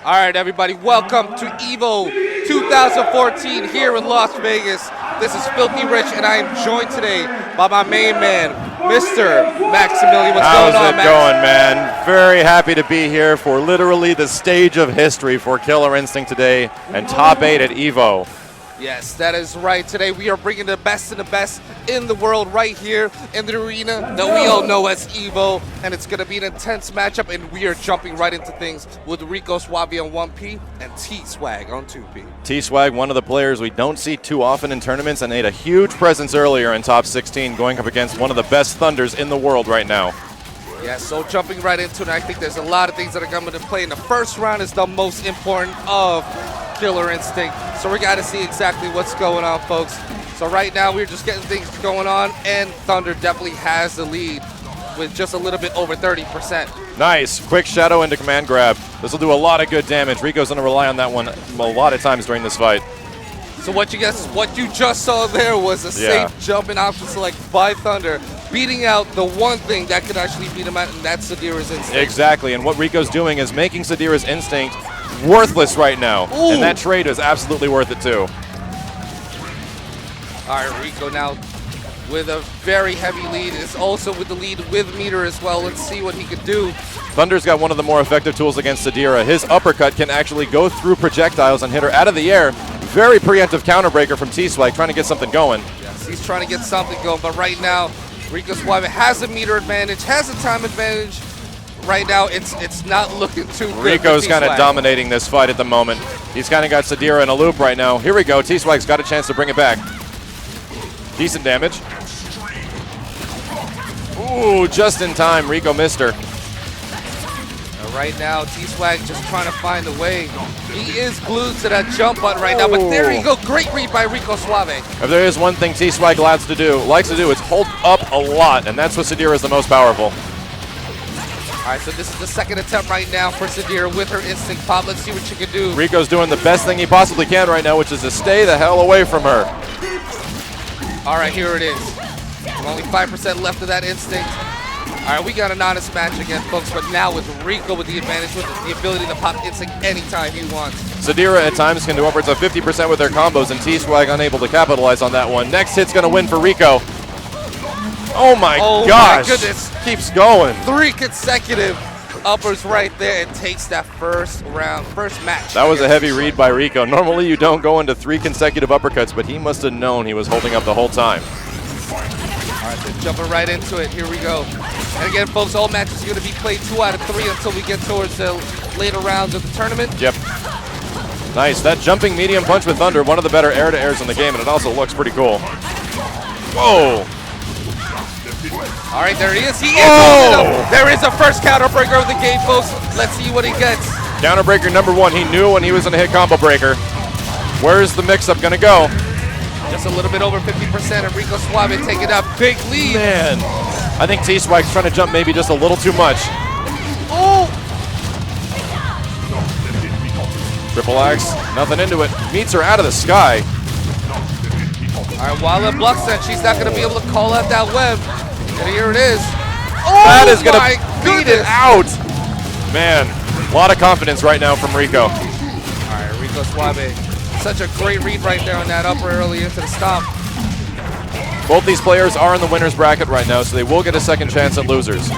All right, everybody, welcome to EvO 2014 here in Las Vegas. This is Filthy Rich, and I am joined today by my main man, Mr. Maximilian. What's going on, Max? How's it going, man? Very happy to be here for literally the stage of history for Killer Instinct today and top 8 at EvO. Yes, that is right. Today we are bringing the best of the best in the world right here in the arena that we all know as EvO, and it's going to be an intense matchup, and we are jumping right into things with Rico, Suave on 1P and T-Swag on 2P. T-Swag, one of the players we don't see too often in tournaments, and made a huge presence earlier in top 16, going up against one of the best Thunders in the world right now. Yeah, so jumping right into it, I think there's a lot of things that are coming to play. In the first round is the most important of Killer Instinct. So we got to see exactly what's going on, folks. So right now we're just getting things going on, and Thunder definitely has the lead with just a little bit over 30%. Nice. Quick shadow into command grab. This will do a lot of good damage. Rico's going to rely on that one a lot of times during this fight. So what you just saw there was a safe jump and option select by Thunder, beating out the one thing that could actually beat him out, and that's Sadira's Instinct. Exactly, and what Rico's doing is making Sadira's Instinct worthless right now. Ooh. And that trade is absolutely worth it too. All right, Rico now with a very heavy lead. Is also with the lead with meter as well. Let's see what he can do. Thunder's got one of the more effective tools against Sadira. His uppercut can actually go through projectiles and hit her out of the air. Very preemptive counterbreaker from T-Swag, trying to get something going. Yes, he's trying to get something going, but right now, Rico Suave has a meter advantage, has a time advantage. Right now, it's not looking too good. Rico's kind of dominating this fight at the moment. He's kind of got Sadira in a loop right now. Here we go. T-Swag's got a chance to bring it back. Decent damage. Ooh, just in time. Rico missed her. Right now, T-Swag just trying to find a way. He is glued to that jump button right now, but there you go. Great read by Rico Suave. If there is one thing T-Swag likes to do, it's hold up a lot, and that's what Sadira is the most powerful. All right, so this is the second attempt right now for Sadira with her instinct pop. Let's see what she can do. Rico's doing the best thing he possibly can right now, which is to stay the hell away from her. All right, here it is. Only 5% left of that instinct. All right, we got an honest match again, folks, but now with Rico with the advantage, with the ability to pop instinct anytime he wants. Sadira at times can do upwards of 50% with their combos, and T-Swag unable to capitalize on that one. Next hit's going to win for Rico. Oh my gosh. My goodness. Keeps going. 3 consecutive uppers right there and takes that first match. That was a heavy read by Rico. Normally you don't go into 3 consecutive uppercuts, but he must have known he was holding up the whole time. All right, so jumping right into it. Here we go. And again, folks, all matches are going to be played 2 out of 3 until we get towards the later rounds of the tournament. Yep. Nice. That jumping medium punch with Thunder, one of the better air-to-airs in the game, and it also looks pretty cool. Whoa. All right, there he is. He is There is a first counterbreaker of the game, folks. Let's see what he gets. Counterbreaker number 1. He knew when he was going to hit combo breaker. Where's the mix-up going to go? Just a little bit over 50%, and Rico Suave taking a big lead. Man. I think T-Swag's trying to jump maybe just a little too much. Oh! Triple axe, nothing into it. Meets her out of the sky. All right, while it blocks that, she's not going to be able to call out that web. And here it is. That Oh is going to my beat it goodness. out. Man, a lot of confidence right now from Rico. All right, Rico Suave. Such a great read right there on that upper early into the stomp. Both these players are in the winner's bracket right now, so they will get a second chance at losers.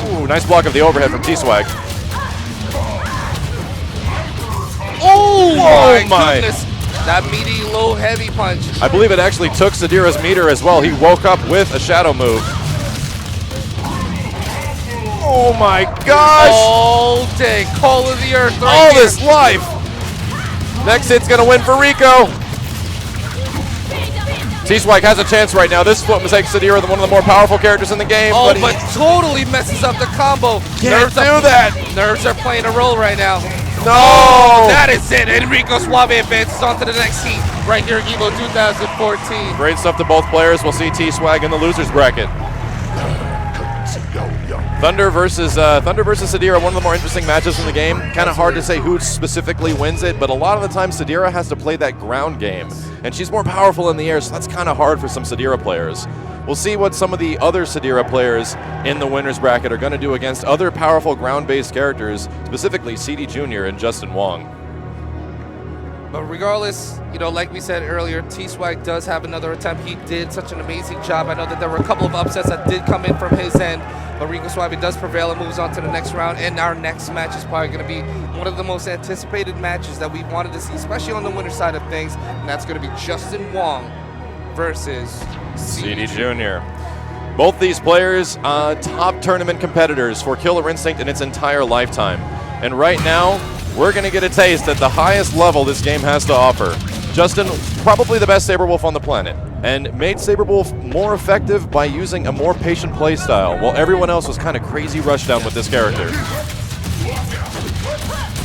Ooh, nice block of the overhead from T-Swag. Oh my goodness. That meaty, low, heavy punch. I believe it actually took Sadira's meter as well. He woke up with a shadow move. Oh my gosh! All day, call of the earth right All here. this life! Next hit's gonna win for Rico. T-Swag has a chance right now. This flip makes Sadira one of the more powerful characters in the game. Oh, but totally messes up the combo. Can't do that. Nerves are playing a role right now. No! That is it. And Rico Suave advances on to the next heat right here in EvO 2014. Great stuff to both players. We'll see T-Swag in the losers bracket. Thunder versus Sadira, one of the more interesting matches in the game. Kind of hard to say who specifically wins it, but a lot of the time Sadira has to play that ground game. And she's more powerful in the air, so that's kind of hard for some Sadira players. We'll see what some of the other Sadira players in the winner's bracket are going to do against other powerful ground-based characters, specifically CD Jr. and Justin Wong. But regardless, you know, like we said earlier, T-Swag does have another attempt. He did such an amazing job. I know that there were a couple of upsets that did come in from his end, but Rico Suave does prevail and moves on to the next round. And our next match is probably going to be one of the most anticipated matches that we wanted to see, especially on the winner side of things, and that's going to be Justin Wong versus CD Jr. Both these players, top tournament competitors for Killer Instinct in its entire lifetime. And right now, we're going to get a taste at the highest level this game has to offer. Justin, probably the best Saber Wolf on the planet, and made Saber Wolf more effective by using a more patient play style, while everyone else was kind of crazy rushdown with this character.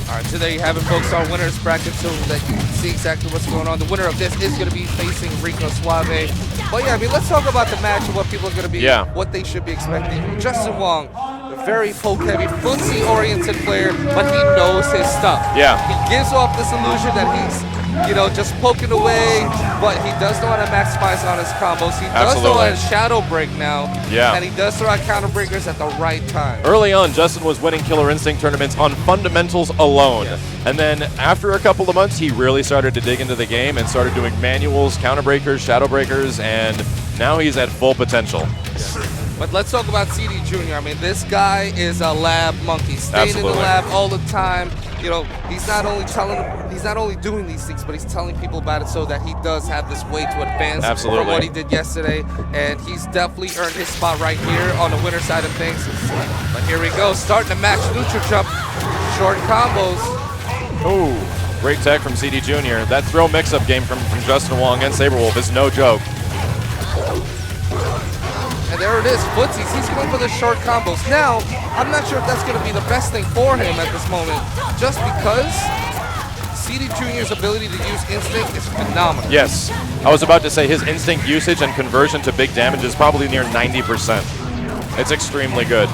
All right, so there you have it, folks, our winner's bracket, so that you can see exactly what's going on. The winner of this is going to be facing Rico Suave. But yeah, I mean, let's talk about the match and what people are going to be, what they should be expecting. Justin Wong, a very poke-heavy, footsie-oriented player, but he knows his stuff. Yeah. He gives off this illusion that he's, you know, just poking away, but he does know how to maximize on his combos. He does know how to shadow break now, and he does throw out counter breakers at the right time. Early on, Justin was winning Killer Instinct tournaments on fundamentals alone. And then after a couple of months, he really started to dig into the game and started doing manuals, counter breakers, shadow breakers, and now he's at full potential. But let's talk about CD Jr. I mean, this guy is a lab monkey, staying in the lab all the time. You know, he's not only doing these things, but he's telling people about it so that he does have this way to advance from what he did yesterday. And he's definitely earned his spot right here on the winner side of things. But here we go, starting to match neutral jump, short combos. Oh, great tech from CD Jr. That throw mix-up game from Justin Wong and Saber Wolf is no joke. And there it is, footsies. He's going for the short combos. Now, I'm not sure if that's going to be the best thing for him at this moment, just because CD Jr.'s ability to use Instinct is phenomenal. Yes, I was about to say his Instinct usage and conversion to big damage is probably near 90%. It's extremely good.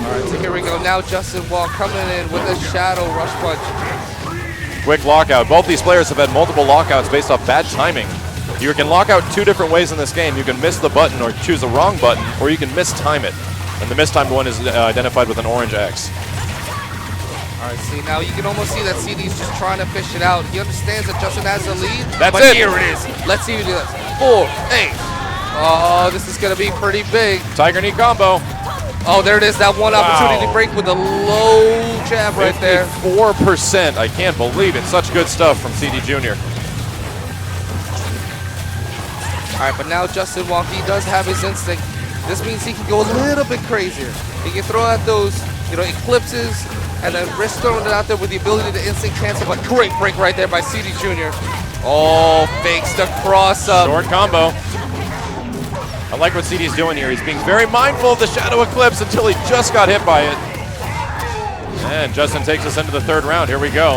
All right, so here we go. Now Justin Wong coming in with a shadow rush punch. Quick lockout. Both these players have had multiple lockouts based off bad timing. You can lock out two different ways in this game. You can miss the button or choose the wrong button, or you can mistime it. And the mistimed one is identified with an orange X. All right, see, now you can almost see that CD's just trying to fish it out. He understands that Justin has the lead. That's but it. Here it is. Let's see who does. 4, 8. Oh, this is going to be pretty big. Tiger knee combo. Oh, there it is. That one opportunity to break with a low jab right there. 4%. I can't believe it. Such good stuff from CD Jr. All right, but now Justin Wong, he does have his instinct. This means he can go a little bit crazier. He can throw out those, you know, eclipses and then risk throwing it out there with the ability to instinct cancel. But great break right there by CD Jr. Oh, fakes the cross up. Short combo. I like what CD's doing here. He's being very mindful of the shadow eclipse until he just got hit by it. And Justin takes us into the third round. Here we go.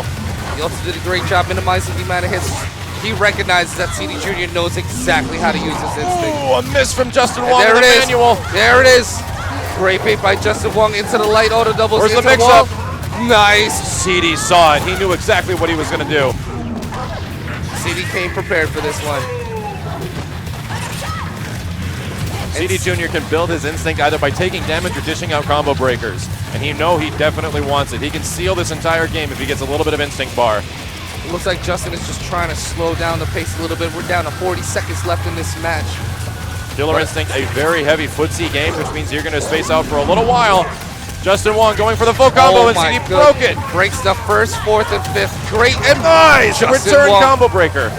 He also did a great job minimizing the amount of hits he recognizes that CD Jr. knows exactly how to use his instinct. Ooh, a miss from Justin Wong There in it the is. manual. There it is. Great bait by Justin Wong into the light auto doubles. Where's the into mix-up? wall. Nice. CD saw it. He knew exactly what he was going to do. CD came prepared for this one. CD Jr. can build his instinct either by taking damage or dishing out combo breakers. And he definitely wants it. He can seal this entire game if he gets a little bit of instinct bar. It looks like Justin is just trying to slow down the pace a little bit. We're down to 40 seconds left in this match. Killer Instinct, a very heavy footsie game, which means you're going to space out for a little while. Justin Wong going for the full combo, and CD broke it. Breaks the first, fourth, and fifth. Great and nice Justin return Wong. combo breaker.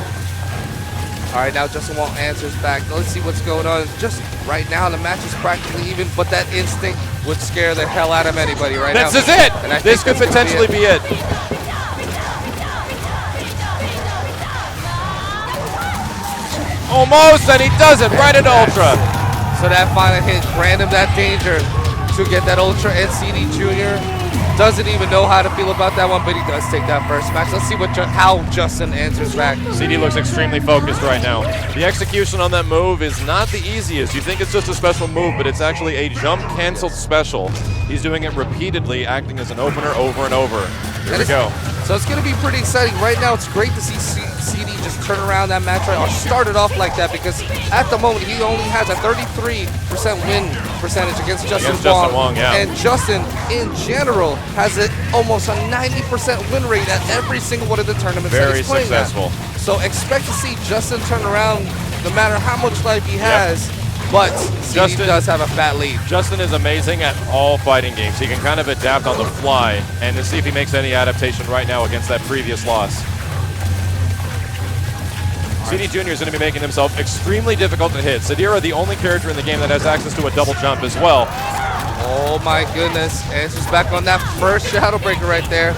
All right, now Justin Wong answers back. Let's see what's going on. Just right now, the match is practically even, but that instinct would scare the hell out of anybody right now. This is it. And This could potentially be it. Almost, and he does it right at Ultra. So that final hit granted him that danger to get that Ultra, and CD Jr. doesn't even know how to feel about that one, but he does take that first match. Let's see how Justin answers back. CD looks extremely focused right now. The execution on that move is not the easiest. You think it's just a special move, but it's actually a jump canceled special. He's doing it repeatedly, acting as an opener over and over. Here we go. So it's going to be pretty exciting. Right now, it's great to see CD just turn around that match or start it off like that, because at the moment, he only has a 33% win percentage against Justin Wong. Yeah. And Justin, in general, has almost a 90% win rate at every single one of the tournaments that he's playing successful. at. So expect to see Justin turn around no matter how much life he has. But CD does have a fat lead. Justin is amazing at all fighting games. He can kind of adapt on the fly, and to see if he makes any adaptation right now against that previous loss. CD Jr. is going to be making himself extremely difficult to hit. Sadira, the only character in the game that has access to a double jump as well. Oh my goodness. Answers back on that first Shadow Breaker right there.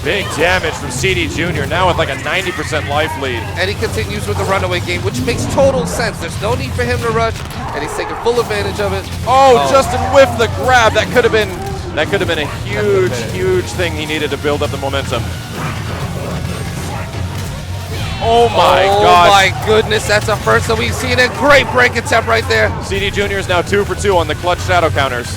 Big damage from CD Jr. now with like a 90% life lead. And he continues with the runaway game, which makes total sense. There's no need for him to rush, and he's taking full advantage of it. Oh, Justin whiffed the grab. That could have been a huge thing he needed to build up the momentum. Oh my gosh. Oh my goodness, that's a first that we've seen. A great break attempt right there. CD Jr. is now 2 for 2 on the clutch shadow counters.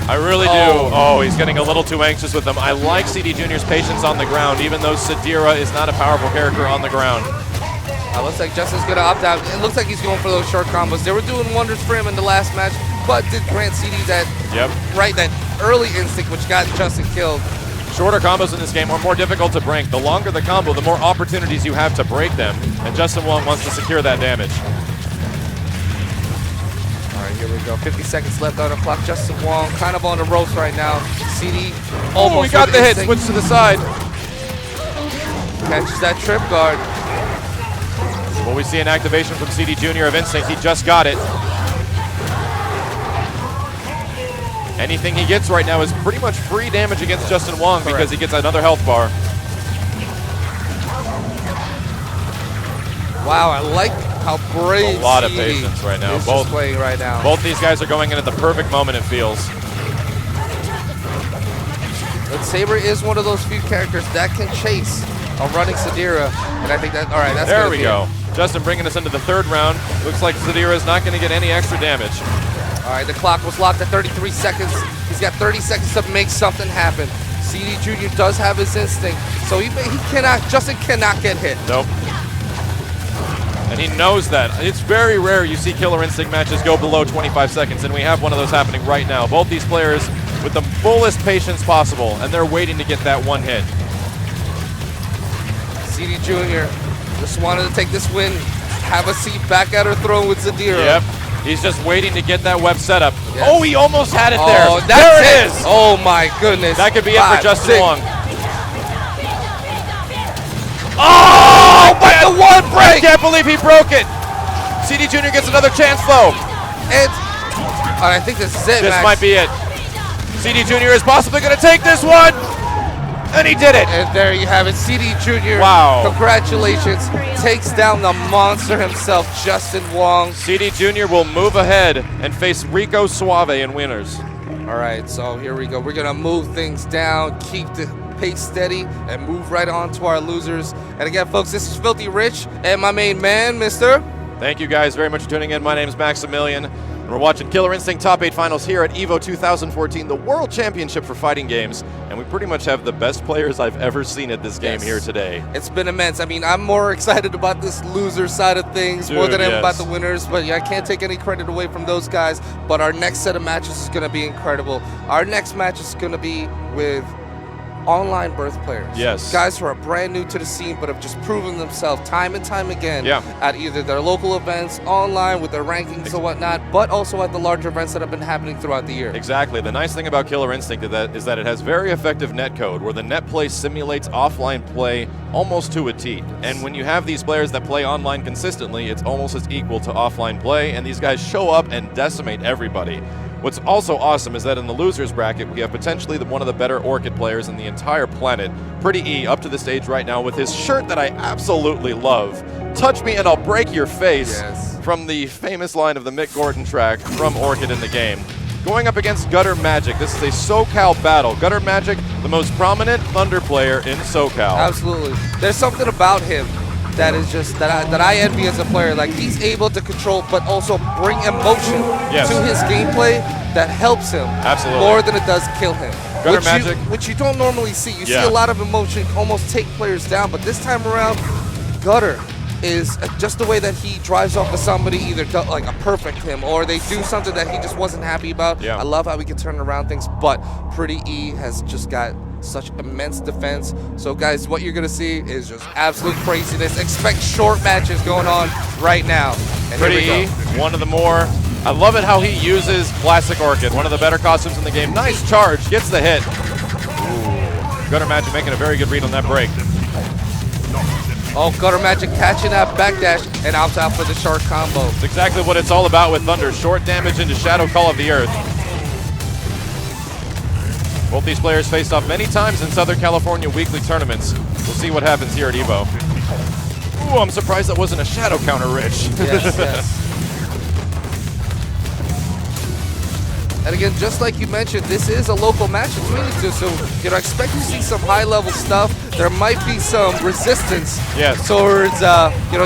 I really do. Oh, he's getting a little too anxious with them. I like CD Jr.'s patience on the ground, even though Sadira is not a powerful character on the ground. Looks like Justin's going to opt out. It looks like he's going for those short combos. They were doing wonders for him in the last match, but did grant CD that early instinct, which got Justin killed. Shorter combos in this game are more difficult to break. The longer the combo, the more opportunities you have to break them, and Justin Wong wants to secure that damage. All right, here we go. 50 seconds left on the clock. Justin Wong kind of on the ropes right now. CD almost. Oh, he got the hit. Switch to the side. Catches that trip guard. Well, we see an activation from CD Jr. of Instinct. He just got it. Anything he gets right now is pretty much free damage against Justin Wong because he gets another health bar. Wow, I like how brave a lot of patience right now. Both playing right now. Both these guys are going in at the perfect moment, it feels. But Saber is one of those few characters that can chase a running Sadira, and I think that, all right, that's there we go. Justin bringing us into the third round. Looks like Sadira is not going to get any extra damage. All right, the clock was locked at 33 seconds. He's got 30 seconds to make something happen. CD Jr. does have his instinct, so Justin cannot get hit. Nope. And he knows that. It's very rare you see Killer Instinct matches go below 25 seconds, and we have one of those happening right now. Both these players with the fullest patience possible, and they're waiting to get that one hit. CD Jr. just wanted to take this win, have a seat back at her throne with Zadira. Yep. He's just waiting to get that web set up. Yes. Oh, he almost had it there. Oh, there it is. Oh my goodness. That could be it for Justin Wong. Oh, but the one break. I can't believe he broke it. CD Jr. gets another chance though. And I think this is it, This Max. might be it. CD Jr. is possibly going to take this one. And he did it. And there you have it. CD Jr. Wow. Congratulations. Takes down the monster himself, Justin Wong. CD Jr. will move ahead and face Rico, Suave in winners. All All right, so here we go. We're going to move things down, keep the pace steady, and move right on to our losers. And again, folks, this is Filthy Rich and my main man, Mr. Thank you guys very much for tuning in. My name is Maximilian, and we're watching Killer Instinct Top 8 Finals here at EvO 2014, the World Championship for fighting games. And we pretty much have the best players I've ever seen at this game here today. It's been immense. I mean, I'm more excited about this loser side of things more than I am about the winners, but yeah, I can't take any credit away from those guys. But our next set of matches is going to be incredible. Our next match is going to be with online birth players. Yes. Guys who are brand new to the scene but have just proven themselves time and time again at either their local events, online with their rankings and whatnot, but also at the larger events that have been happening throughout the year. Exactly. The nice thing about Killer Instinct is that it has very effective netcode where the net play simulates offline play almost to a T. And when you have these players that play online consistently, it's almost as equal to offline play, and these guys show up and decimate everybody. What's also awesome is that in the losers bracket, we have potentially one of the better Orchid players in the entire planet. Pretty E up to the stage right now with his shirt that I absolutely love. Touch me and I'll break your face. From the famous line of the Mick Gordon track from Orchid in the game. Going up against Gutter Magic. This is a SoCal battle. Gutter Magic, the most prominent Thunder player in SoCal. Absolutely. There's something about him that is just that I envy as a player. Like, he's able to control but also bring emotion to his gameplay that helps him more than it does kill him. Gutter Magic, which you don't normally see. You see a lot of emotion almost take players down, but this time around, Gutter is just the way that he drives off of somebody, either like a perfect him or they do something that he just wasn't happy about. I love how he can turn around things, but Pretty E has just got such immense defense. So guys, what you're gonna see is just absolute craziness. Expect short matches going on right now. And Pretty E, one of the more, I love it how he uses Classic Orchid, one of the better costumes in the game. Nice charge, gets the hit. Ooh. Gutter Magic making a very good read on that break. Oh, Gutter Magic catching that backdash and out for the shark combo. It's exactly what it's all about with Thunder. Short damage into Shadow Call of the Earth. Both these players faced off many times in Southern California weekly tournaments. We'll see what happens here at EvO. Ooh, I'm surprised that wasn't a shadow counter, Rich. Yes. And again, just like you mentioned, this is a local match between the two, so expect to see some high-level stuff. There might be some resistance towards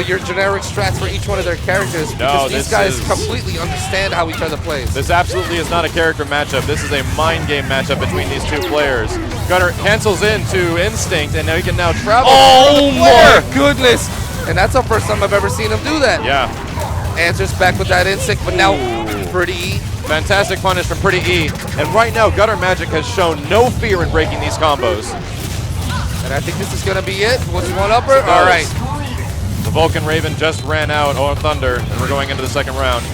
your generic strats for each one of their characters, because these guys completely understand how each other plays. This absolutely is not a character matchup. This is a mind game matchup between these two players. Gutter cancels into Instinct, and now he can now travel. Oh my goodness! And that's the first time I've ever seen him do that. Yeah. Answers back with that Instinct, but now Pretty E. Fantastic punish from Pretty E. And right now, Gutter Magic has shown no fear in breaking these combos. And I think this is going to be it. What's one upper? All right. The Vulcan Raven just ran out on Thunder, and we're going into the second round.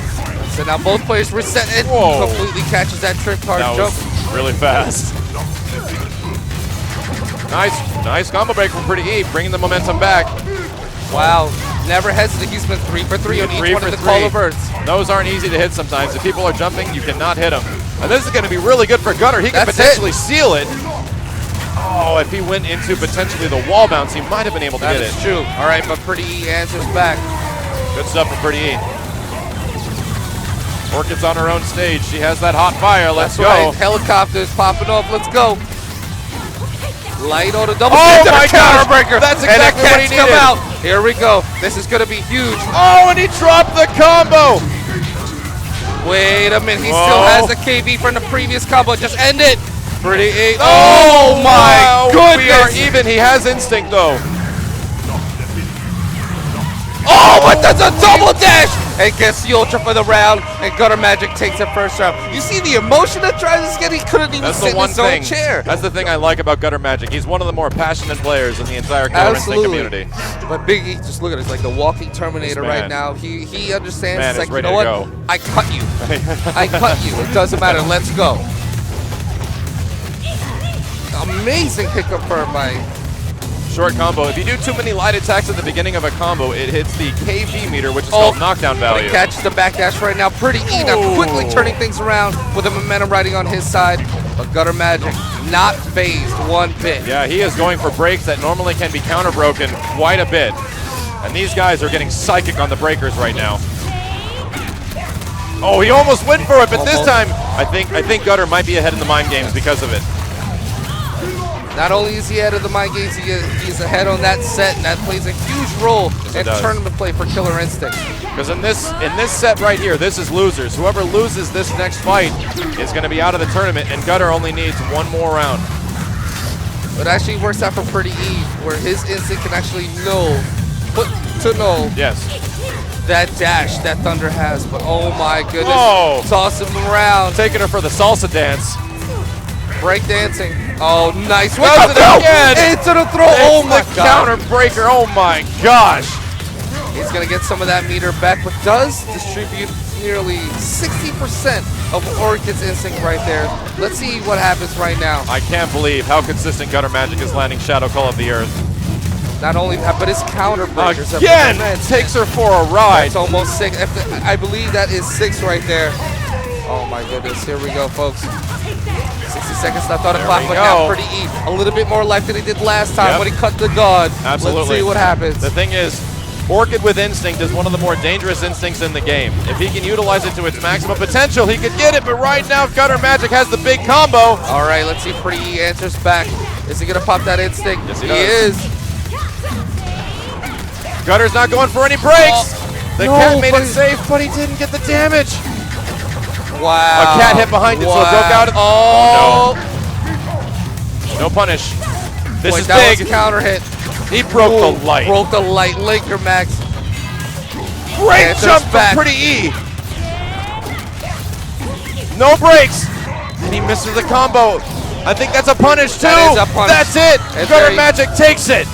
So now both players reset it. Completely catches that trick card jump. Really fast. Nice combo break from Pretty E, bringing the momentum back. Wow. Never hesitate. He's been 3 for 3 on each one of the Call of Earths. Those aren't easy to hit sometimes. If people are jumping, you cannot hit them. And this is going to be really good for Gutter. He can potentially seal it. Oh, if he went into potentially the wall bounce, he might have been able to get it. That's true. All right, but Pretty E answers back. Good stuff from Pretty E. Orchid's on her own stage. She has that hot fire. Let's go. Right. Helicopters popping off. Let's go. Light on the double. Oh my counter breaker. That's exactly what he needed. Come out. Here we go. This is going to be huge. Oh, and he dropped the combo. Wait a minute. He still has the KV from the previous combo. Just end it. Pretty E. Oh my goodness. We are even. He has Instinct though. Oh, but that's a double dash! And gets the ultra for the round, and Gutter Magic takes the first round. You see the emotion that Travis get? He couldn't even sit in his own chair. That's the thing I like about Gutter Magic. He's one of the more passionate players in the entire Killer Instinct community. But Big E, just look at it. It's like the walking Terminator right now. He understands. It's like, you know what? I cut you. I cut you. It doesn't matter. Let's go. Amazing pick up for my short combo. If you do too many light attacks at the beginning of a combo, it hits the KV meter, which is called knockdown value. He catches the backdash right now. Pretty E now quickly turning things around with the momentum riding on his side. But Gutter Magic not phased one bit. Yeah, he is going for breaks that normally can be counter broken quite a bit. And these guys are getting psychic on the breakers right now. Oh, he almost went for it, but this time I think Gutter might be ahead in the mind games because of it. Not only is he ahead of the mind games, he's ahead on that set, and that plays a huge role in tournament play for Killer Instinct. Because in this set right here, this is losers. Whoever loses this next fight is going to be out of the tournament, and Gutter only needs one more round. It actually works out for Pretty Eve, where his instinct can actually put to null that dash that Thunder has. But oh my goodness, toss him around. Taking her for the salsa dance. Break dancing. Oh, nice. What's it again? Into the throw. Oh my God. Counter breaker. Oh my gosh. He's going to get some of that meter back, but does distribute nearly 60% of Orchid's instinct right there. Let's see what happens right now. I can't believe how consistent Gutter Magic is landing Shadow Call of the Earth. Not only that, but his counter breakers. Again, takes her for a ride. It's almost 6. I believe that is 6 right there. Oh my goodness. Here we go, folks. 60 seconds left on the clock, but now Pretty Eve a little bit more life than he did last time when he cut the guard. Absolutely. Let's see what happens. The thing is, Orchid with Instinct is one of the more dangerous instincts in the game. If he can utilize it to its maximum potential, he could get it, but right now Gutter Magic has the big combo. All right, let's see if Pretty Eve answers back. Is he going to pop that Instinct? Yes, he is. Gutter's not going for any breaks. The cat made it safe, but he didn't get the damage. Wow. A cat hit behind it, so it broke out. Oh, no punish. This is that big. Was a counter hit. He broke the light. Broke the light. Linker Max. Great jump from Pretty E. No breaks. And he misses the combo. I think that's a punish too. That is a punish. That's it. Gutter Magic takes it.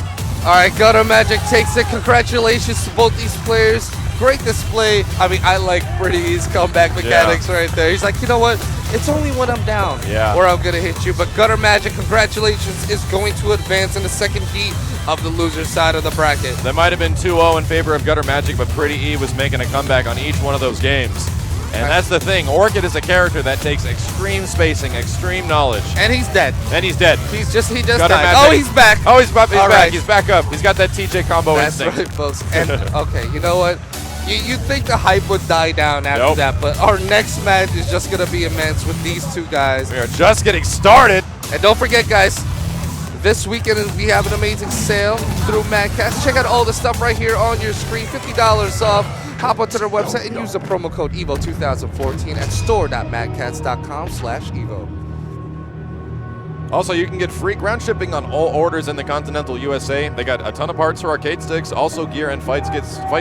All right, Gutter Magic takes it. Congratulations to both these players. Great display. I mean, I like Pretty E's comeback mechanics right there. He's like, you know what? It's only when I'm down where I'm going to hit you. But Gutter Magic, congratulations, is going to advance in the second heat of the loser side of the bracket. That might have been 2-0 in favor of Gutter Magic, but Pretty E was making a comeback on each one of those games. And that's the thing. Orchid is a character that takes extreme spacing, extreme knowledge. And he's dead. And he's dead. He just died. Magic. Oh, he's back. Oh, he's back. He's back up. He's got that TJ combo instinct. That's right, folks. And okay, you know what? You'd think the hype would die down after that, but our next match is just going to be immense with these two guys. We are just getting started. And don't forget, guys, this weekend we have an amazing sale through Madcast. Check out all the stuff right here on your screen, $50 off. Hop onto their website and use the promo code EVO2014 at store.madcats.com/EVO. Also, you can get free ground shipping on all orders in the continental USA. They got a ton of parts for arcade sticks, also gear and fight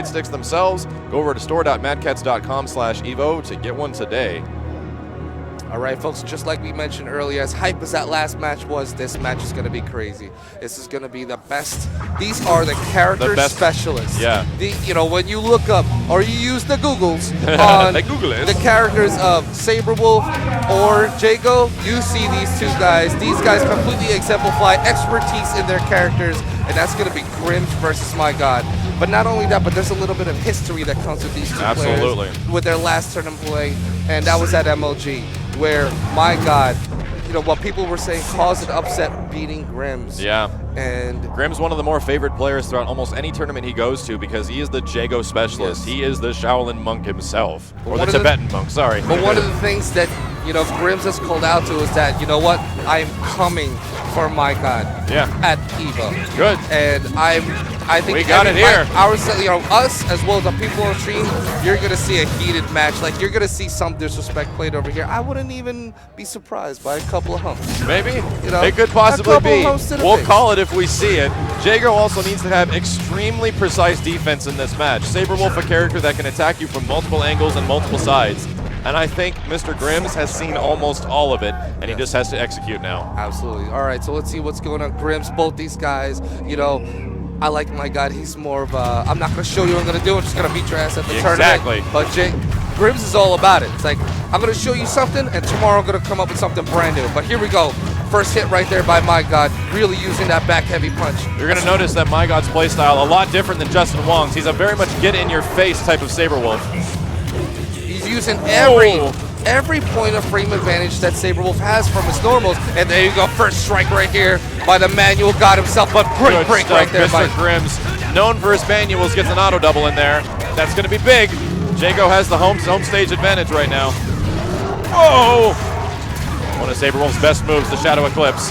sticks themselves. Go over to store.madcats.com/EVO to get one today. All right, folks, just like we mentioned earlier, as hype as that last match was, this match is going to be crazy. This is going to be the best. These are the character specialists. Yeah. You know, when you look up or you use the Googles on the characters of Saberwolf or Jago, you see these two guys. These guys completely exemplify expertise in their characters, and that's going to be Grims versus My God. But not only that, but there's a little bit of history that comes with these two players with their last tournament play, and that was at MLG, where My God, you know, what people were saying caused an upset beating Grims. Yeah. And Grimm's one of the more favored players throughout almost any tournament he goes to because he is the Jago specialist. He is the Shaolin monk himself. Or the Tibetan monk, sorry. But one of the things that, you know, Grims has called out to is that, you know what, I'm coming for My God at EVO. Good. And I think we got it here. Us as well as the people on stream, you're going to see a heated match. Like, you're going to see some disrespect played over here. I wouldn't even be surprised by a couple of humps. Maybe. You know, it could possibly be. We'll call it if we see it. Jago also needs to have extremely precise defense in this match. Saberwolf, a character that can attack you from multiple angles and multiple sides. And I think Mr. Grims has seen almost all of it, and he just has to execute now. Absolutely. All right, so let's see what's going on. Grims, both these guys, you know, I like My God. He's more of a, I'm not going to show you what I'm going to do. I'm just going to beat your ass at the tournament. Exactly. But Grims is all about it. It's like, I'm going to show you something, and tomorrow I'm going to come up with something brand new. But here we go. First hit right there by My God, really using that back heavy punch. You're going to notice that My God's playstyle a lot different than Justin Wong's. He's a very much get-in-your-face type of Saberwolf. He's using every point of frame advantage that Saberwolf has from his normals. And there you go, first strike right here by the manual god himself, but great break right there by Grims. Known for his manuals, gets an auto double in there. That's going to be big. Jago has the home stage advantage right now. Whoa! One of Saber Wolf's best moves, the Shadow Eclipse.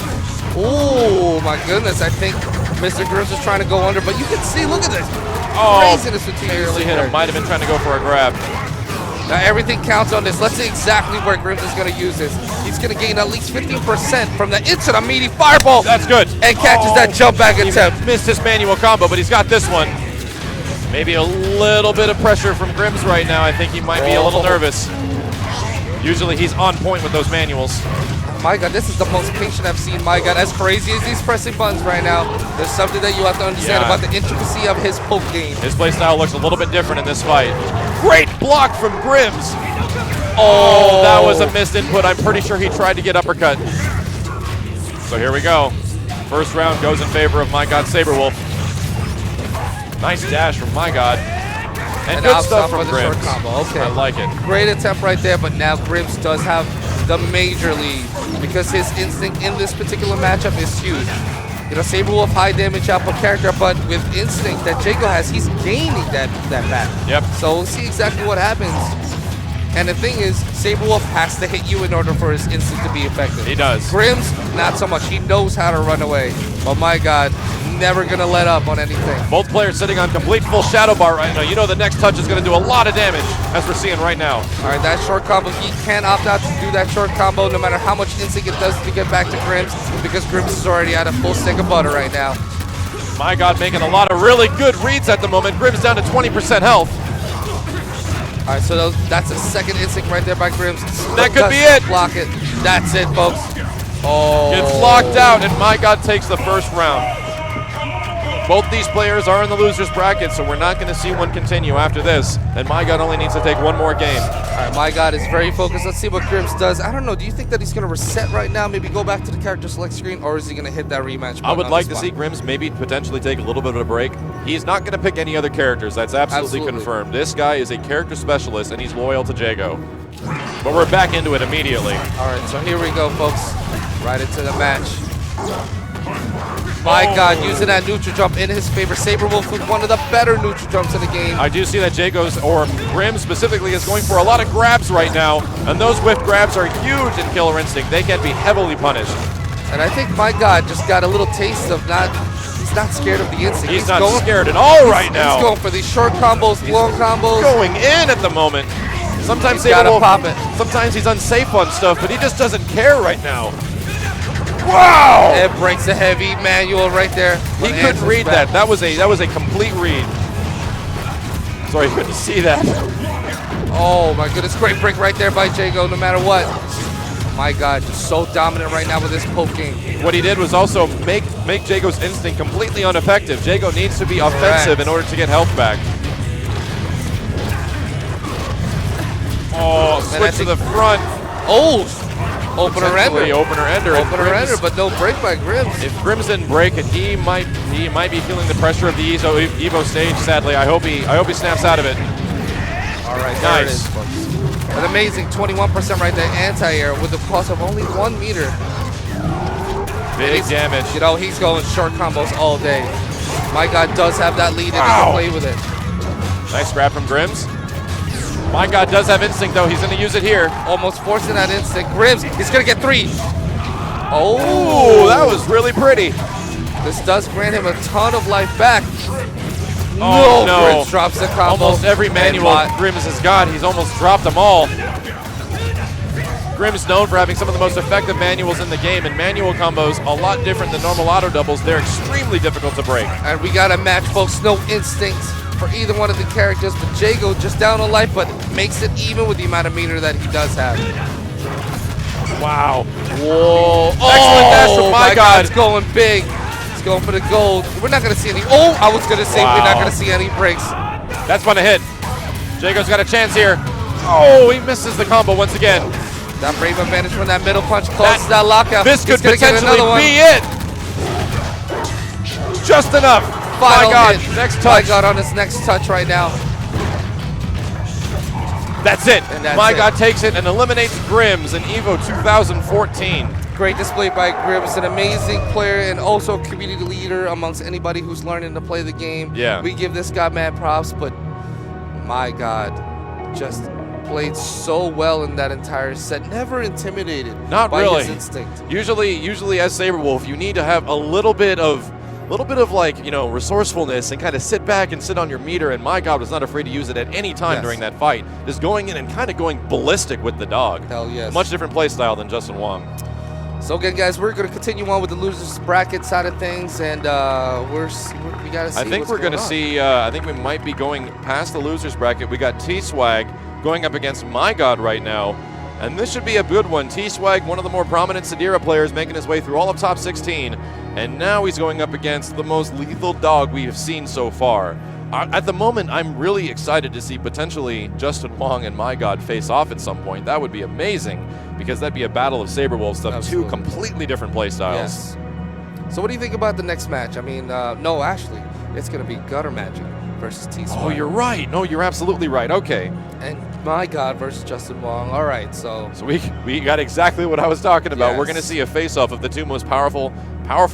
Oh my goodness, I think Mr. Grims is trying to go under, but you can see, look at this. Craziness with the Barely hit him. Might have been trying to go for a grab. Now everything counts on this. Let's see exactly where Grims is going to use this. He's going to gain at least 15% from the instant immediate fireball. That's good. And catches that jump back attempt. He missed his manual combo, but he's got this one. Maybe a little bit of pressure from Grims right now. I think he might be a little nervous. Usually he's on point with those manuals. My God, this is the most patient I've seen. My God, as crazy as he's pressing buttons right now, there's something that you have to understand about the intricacy of his poke game. His playstyle looks a little bit different in this fight. Great block from Grims. Oh, that was a missed input. I'm pretty sure he tried to get uppercut. So here we go. First round goes in favor of My God Saberwolf. Nice dash from My God. And good stuff from Grims. Short combo. Okay. I like it. Great attempt right there, but now Grims does have the major lead because his instinct in this particular matchup is huge. You know, Saberwolf high damage output character, but with instinct that Jago has, he's gaining that back. Yep. So we'll see exactly what happens. And the thing is, Saberwolf has to hit you in order for his instinct to be effective. He does. Grims, not so much. He knows how to run away. But my God, never gonna let up on anything. Both players sitting on complete full shadow bar right now. You know the next touch is gonna do a lot of damage, as we're seeing right now. All right, that short combo, he can't opt out to do that short combo no matter how much instinct it does to get back to Grims, because Grims is already at a full stick of butter right now. My God, making a lot of really good reads at the moment. Grims down to 20% health. All right, so that's a second instinct right there by Grims. That could be it. Block it. That's it, folks. Oh. Gets locked out, and My God takes the first round. Both these players are in the loser's bracket, so we're not going to see one continue after this. And My God only needs to take one more game. All right, My God is very focused. Let's see what Grims does. I don't know. Do you think that he's going to reset right now, maybe go back to the character select screen, or is he going to hit that rematch? I would like to see Grims maybe potentially take a little bit of a break. He's not going to pick any other characters. That's absolutely confirmed. This guy is a character specialist, and he's loyal to Jago. But we're back into it immediately. All right, so here we go, folks. Right into the match. My God, using that neutral jump in his favor. Saberwolf with one of the better neutral jumps in the game. I do see that Jago's, or Grims specifically, is going for a lot of grabs right now, and those whiff grabs are huge in Killer Instinct. They can be heavily punished. And I think My God just got a little taste of he's not scared of the instinct. He's not scared at all right now. He's going for these short combos, long combos. Going in at the moment. Sometimes Saberwolf, pop it. Sometimes he's unsafe on stuff, but he just doesn't care right now. Wow! It breaks a heavy manual right there. He couldn't read that. That was a complete read. Sorry, you couldn't see that. Oh my goodness, great break right there by Jago, no matter what. My God, just so dominant right now with this poke game. What he did was also make Jago's instinct completely ineffective. Jago needs to be offensive in order to get health back. Oh, switch to the front. Oh! Opener ender. Opener ender, but no break by Grims. If Grims didn't break it, he might be feeling the pressure of the EVO stage. Sadly, I hope he snaps out of it. All right, nice. There it is, folks. An amazing 21% right there, anti-air with the cost of only 1 meter. Big damage. You know, he's going short combos all day. My God does have that lead and he can play with it. Nice grab from Grims. My God does have instinct, though. He's going to use it here. Almost forcing that instinct. Grims, he's going to get 3. Oh, that was really pretty. This does grant him a ton of life back. Oh, no. Grims drops the combo. Almost every manual Grims has got, he's almost dropped them all. Grims known for having some of the most effective manuals in the game, and manual combos, a lot different than normal auto doubles. They're extremely difficult to break. And we got a match, folks. No instincts for either one of the characters, but Jago just down on life, but makes it even with the amount of meter that he does have. Wow. Whoa. Excellent dash from My God. It's going big. It's going for the gold. We're not going to see any. Oh, I was going to say we're not going to see any breaks. That's going to hit. Jago's got a chance here. Oh, he misses the combo once again. That brave advantage from that middle punch closes that lockout. This could potentially be it. Just enough. My God, next touch. My God on his next touch right now. That's it. My God takes it and eliminates Grims in EVO 2014. Great display by Grims, an amazing player and also community leader amongst anybody who's learning to play the game. Yeah. We give this guy mad props, but my God, just played so well in that entire set. Never intimidated Not by really. his instinct. Usually as Saberwolf, you need to have a little bit of like, you know, resourcefulness and kind of sit back and sit on your meter, and my God was not afraid to use it at any time during that fight. Just going in and kind of going ballistic with the dog. Hell yes. A much different play style than Justin Wong. So again, guys, we're going to continue on with the losers bracket side of things, and we got to see. I think we're going to see. I think we might be going past the losers bracket. We got T-Swag going up against My God right now, and this should be a good one. T-Swag, one of the more prominent Sadira players, making his way through all of top 16, and now he's going up against the most lethal dog we have seen so far. At the moment, I'm really excited to see potentially Justin Wong and My God face off at some point. That would be amazing, because that'd be a battle of Saberwolves of two completely different play styles. Yes. So what do you think about the next match? I mean, no, actually, it's going to be Gutter Magic versus T-Swag. Oh, you're right. No, you're absolutely right. Okay. And My God versus Justin Wong. All right, so we got exactly what I was talking about. Yes. We're going to see a face-off of the two most powerful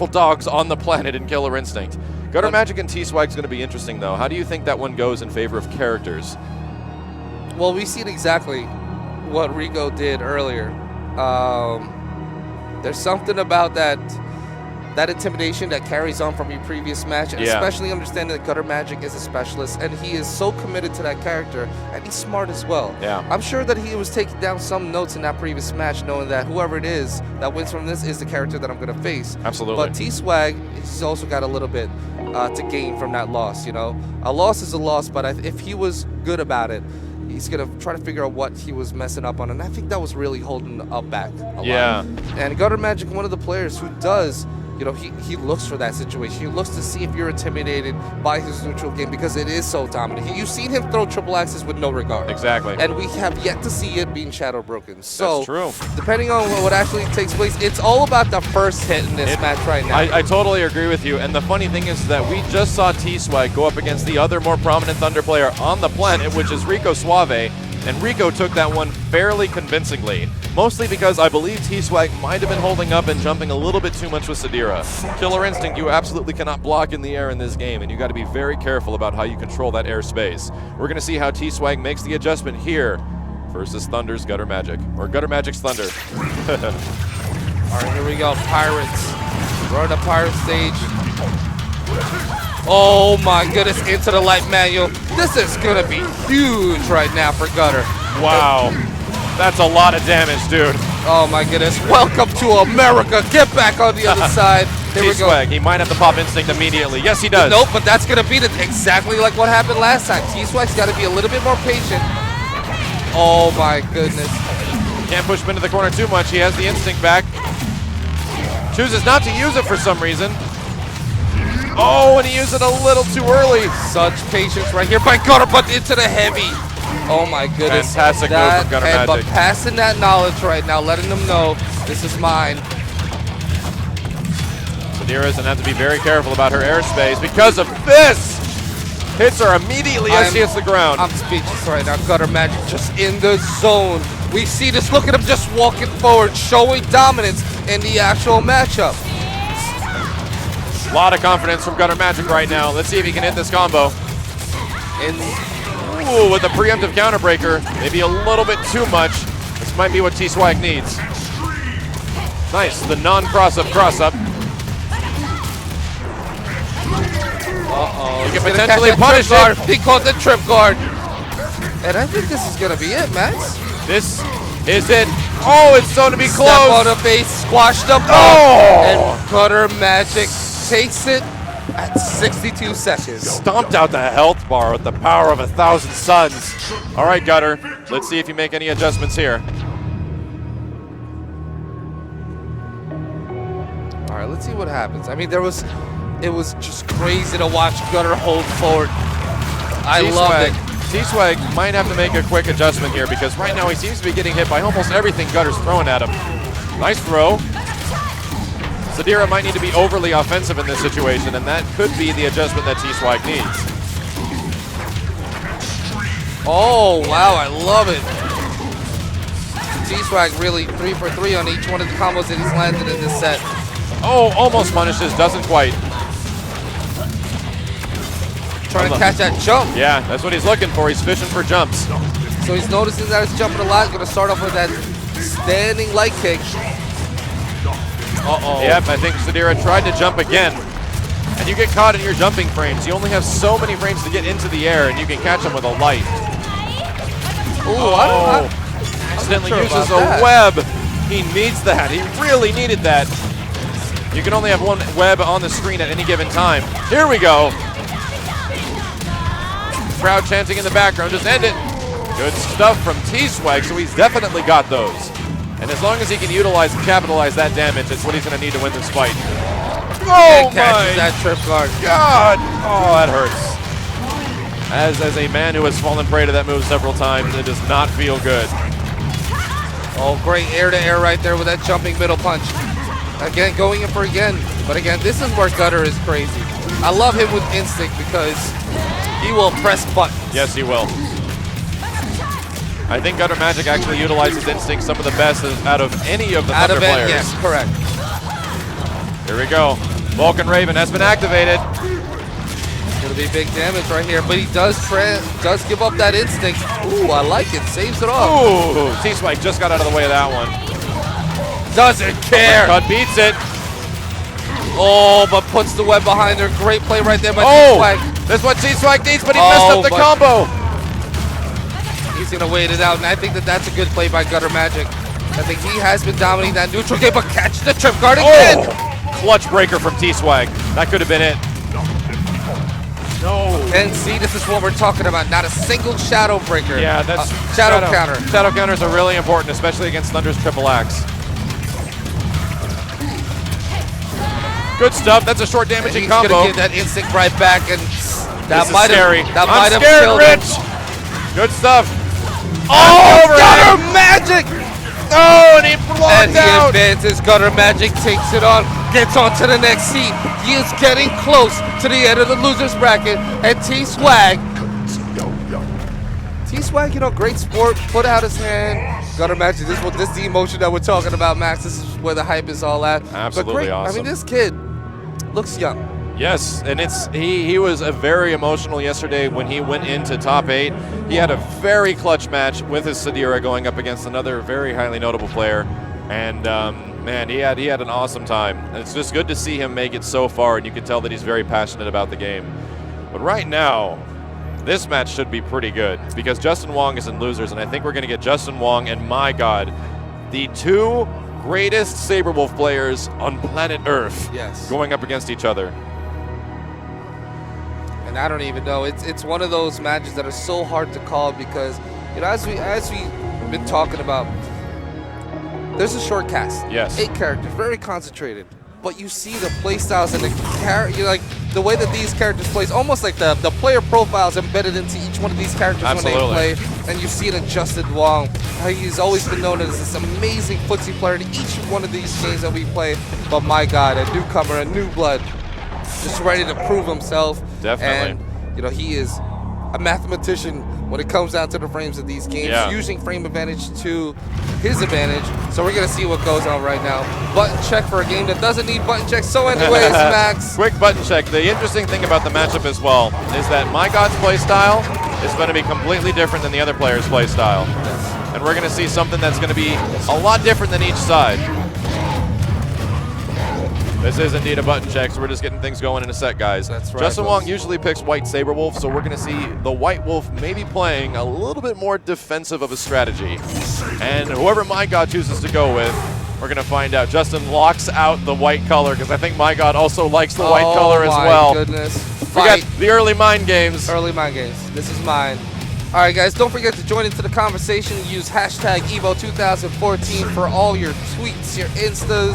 dogs on the planet in Killer Instinct. Gutter Magic and T-Swag is going to be interesting, though. How do you think that one goes in favor of characters? Well, we've seen exactly what Rico did earlier. There's something about that intimidation that carries on from your previous match, and especially understanding that Gutter Magic is a specialist, and he is so committed to that character, and he's smart as well. Yeah. I'm sure that he was taking down some notes in that previous match, knowing that whoever it is that wins from this is the character that I'm going to face. Absolutely. But T-Swag, he's also got a little bit to gain from that loss, you know? A loss is a loss, but if he was good about it, he's going to try to figure out what he was messing up on, and I think that was really holding up back a lot. And Gutter Magic, one of the players who does, you know, he looks for that situation. He looks to see if you're intimidated by his neutral game, because it is so dominant. You've seen him throw triple axes with no regard. Exactly. And we have yet to see it being shadow broken. So, that's true. Depending on what actually takes place, it's all about the first hit in this match right now. I totally agree with you. And the funny thing is that we just saw T-Swag go up against the other more prominent Thunder player on the planet, which is Rico Suave. And Rico took that one fairly convincingly, mostly because I believe T-Swag might have been holding up and jumping a little bit too much with Sadira. Killer Instinct, you absolutely cannot block in the air in this game, and you got to be very careful about how you control that airspace. We're going to see how T-Swag makes the adjustment here versus Thunder's Gutter Magic, or Gutter Magic's Thunder. All right, here we go, Pirates. We're on the Pirate stage. Oh my goodness, into the light manual. This is gonna be huge right now for Gutter. Wow, that's a lot of damage, dude. Oh my goodness, welcome to America. Get back on the other side. Here we go. T-Swag, he might have to pop Instinct immediately. Yes, he does. Nope, but that's gonna be exactly like what happened last time. T-Swag's gotta be a little bit more patient. Oh my goodness. Can't push him into the corner too much. He has the Instinct back. Chooses not to use it for some reason. Oh, and he used it a little too early. Such patience right here by Gutter, but into the heavy. Oh my goodness. Fantastic move from Gutter Magic. But passing that knowledge right now, letting them know this is mine. Sadira's gonna have to be very careful about her airspace because of this. Hits her immediately as she hits the ground. I'm speechless right now. Gutter Magic just in the zone. We see this. Look at him just walking forward, showing dominance in the actual matchup. A lot of confidence from Gutter Magic right now. Let's see if he can hit this combo. Ooh, with a preemptive counter breaker. Maybe a little bit too much. This might be what T-Swag needs. Nice, the non-cross-up cross-up. Uh-oh. You can potentially punish it. He caught the trip guard. And I think this is going to be it, Max. This is it. Oh, it's so to be close. Step on the face, squash the ball. Oh! And Gutter Magic takes it at 62 seconds. Stomped out the health bar with the power of 1,000 suns. All right, Gutter. Let's see if you make any adjustments here. All right, let's see what happens. I mean, it was just crazy to watch Gutter hold forward. I love it. T-Swag might have to make a quick adjustment here because right now he seems to be getting hit by almost everything Gutter's throwing at him. Nice throw. Sadira might need to be overly offensive in this situation, and that could be the adjustment that T-Swag needs. Oh, wow, I love it. T-Swag really 3 for 3 on each one of the combos that he's landed in this set. Oh, almost punishes, doesn't quite. Trying to catch that jump. Yeah, that's what he's looking for. He's fishing for jumps. So he's noticing that it's jumping a lot. Going to start off with that standing light kick. Uh-oh. Yep, I think Sadira tried to jump again. And you get caught in your jumping frames. You only have so many frames to get into the air, and you can catch them with a light. Ooh, I accidentally sure uses about a that. web. He needs that. He really needed that. You can only have one web on the screen at any given time. Here we go. Crowd chanting in the background. Just end it. Good stuff from T-Swag, so he's definitely got those. And as long as he can utilize and capitalize that damage, it's what he's going to need to win this fight. Oh catches my that trip guard. God! Oh, that hurts. As a man who has fallen prey to that move several times, it does not feel good. Oh, great air-to-air right there with that jumping middle punch. Again, going in for again. But again, this is where Gutter is crazy. I love him with instinct because he will press buttons. Yes, he will. I think Gutter Magic actually utilizes instinct some of the best out of any of the Thunder players. Yes, correct. Here we go. Vulcan Raven has been activated. Gonna be big damage right here, but he does give up that instinct. Ooh, I like it. Saves it off. Ooh, T-Spike just got out of the way of that one. Doesn't care. Cut beats it. Oh, but puts the web behind her. Great play right there by Oh, T-Swag. that's what T-Swag needs, but he messed up the combo. He's gonna wait it out, and I think that that's a good play by Gutter Magic. I think he has been dominating that neutral game, but catch the trip guard again. Oh, clutch breaker from T-Swag. That could have been it. No. And see, this is what we're talking about. Not a single shadow breaker. Yeah, that's shadow counter. Shadow counters are really important, especially against Thunder's triple axe. Good stuff. That's a short damaging combo. He's gonna give that instinct right back, and that This might is scary. have I'm killed scared, him. Rich. Good stuff. Oh, Gutter Magic! Oh, and he blocked And he out. advances. Gutter Magic takes it on, gets on to the next seat. He is getting close to the end of the loser's bracket. And T-Swag, you know, great sport. Put out his hand. Gutter Magic. This is the emotion that we're talking about, Max. This is where the hype is all at. Absolutely but great. awesome. I mean, this kid looks young. Yes, and he was very emotional yesterday when he went into top 8. He had a very clutch match with his Sadira going up against another very highly notable player, and man, he had an awesome time. And it's just good to see him make it so far, and you can tell that he's very passionate about the game. But right now, this match should be pretty good because Justin Wong is in losers, and I think we're going to get Justin Wong and, my God, the two greatest Saberwolf players on planet Earth going up against each other. And I don't even know. It's one of those matches that are so hard to call because, you know, as we've been talking about, there's a short cast. Yes. 8 characters, very concentrated. But you see the play styles and the way that these characters play, almost like the player profiles embedded into each one of these characters Absolutely. when they play. And you see it in Justin Wong. How he's always been known as this amazing footsie player in each one of these games that we play. But my God, a newcomer, a new blood, just ready to prove himself. Definitely. And, you know, he is a mathematician when it comes down to the frames of these games, using frame advantage to his advantage. So we're going to see what goes on right now. Button check for a game that doesn't need button check. So anyways, Max. Quick button check. The interesting thing about the matchup as well is that My God's play style is going to be completely different than the other player's play style. And we're going to see something that's going to be a lot different than each side. This is indeed a button check, so we're just getting things going in a sec, guys. That's right. Justin Wong usually picks White Saberwolf, so we're going to see the White Wolf maybe playing a little bit more defensive of a strategy. And whoever My God chooses to go with, we're going to find out. Justin locks out the white color, because I think My God also likes the white color as well. Oh, my goodness. We got the early mind games. Early mind games. This is mine. All right, guys, don't forget to join into the conversation. Use hashtag EvO 2014 for all your tweets, your Instas,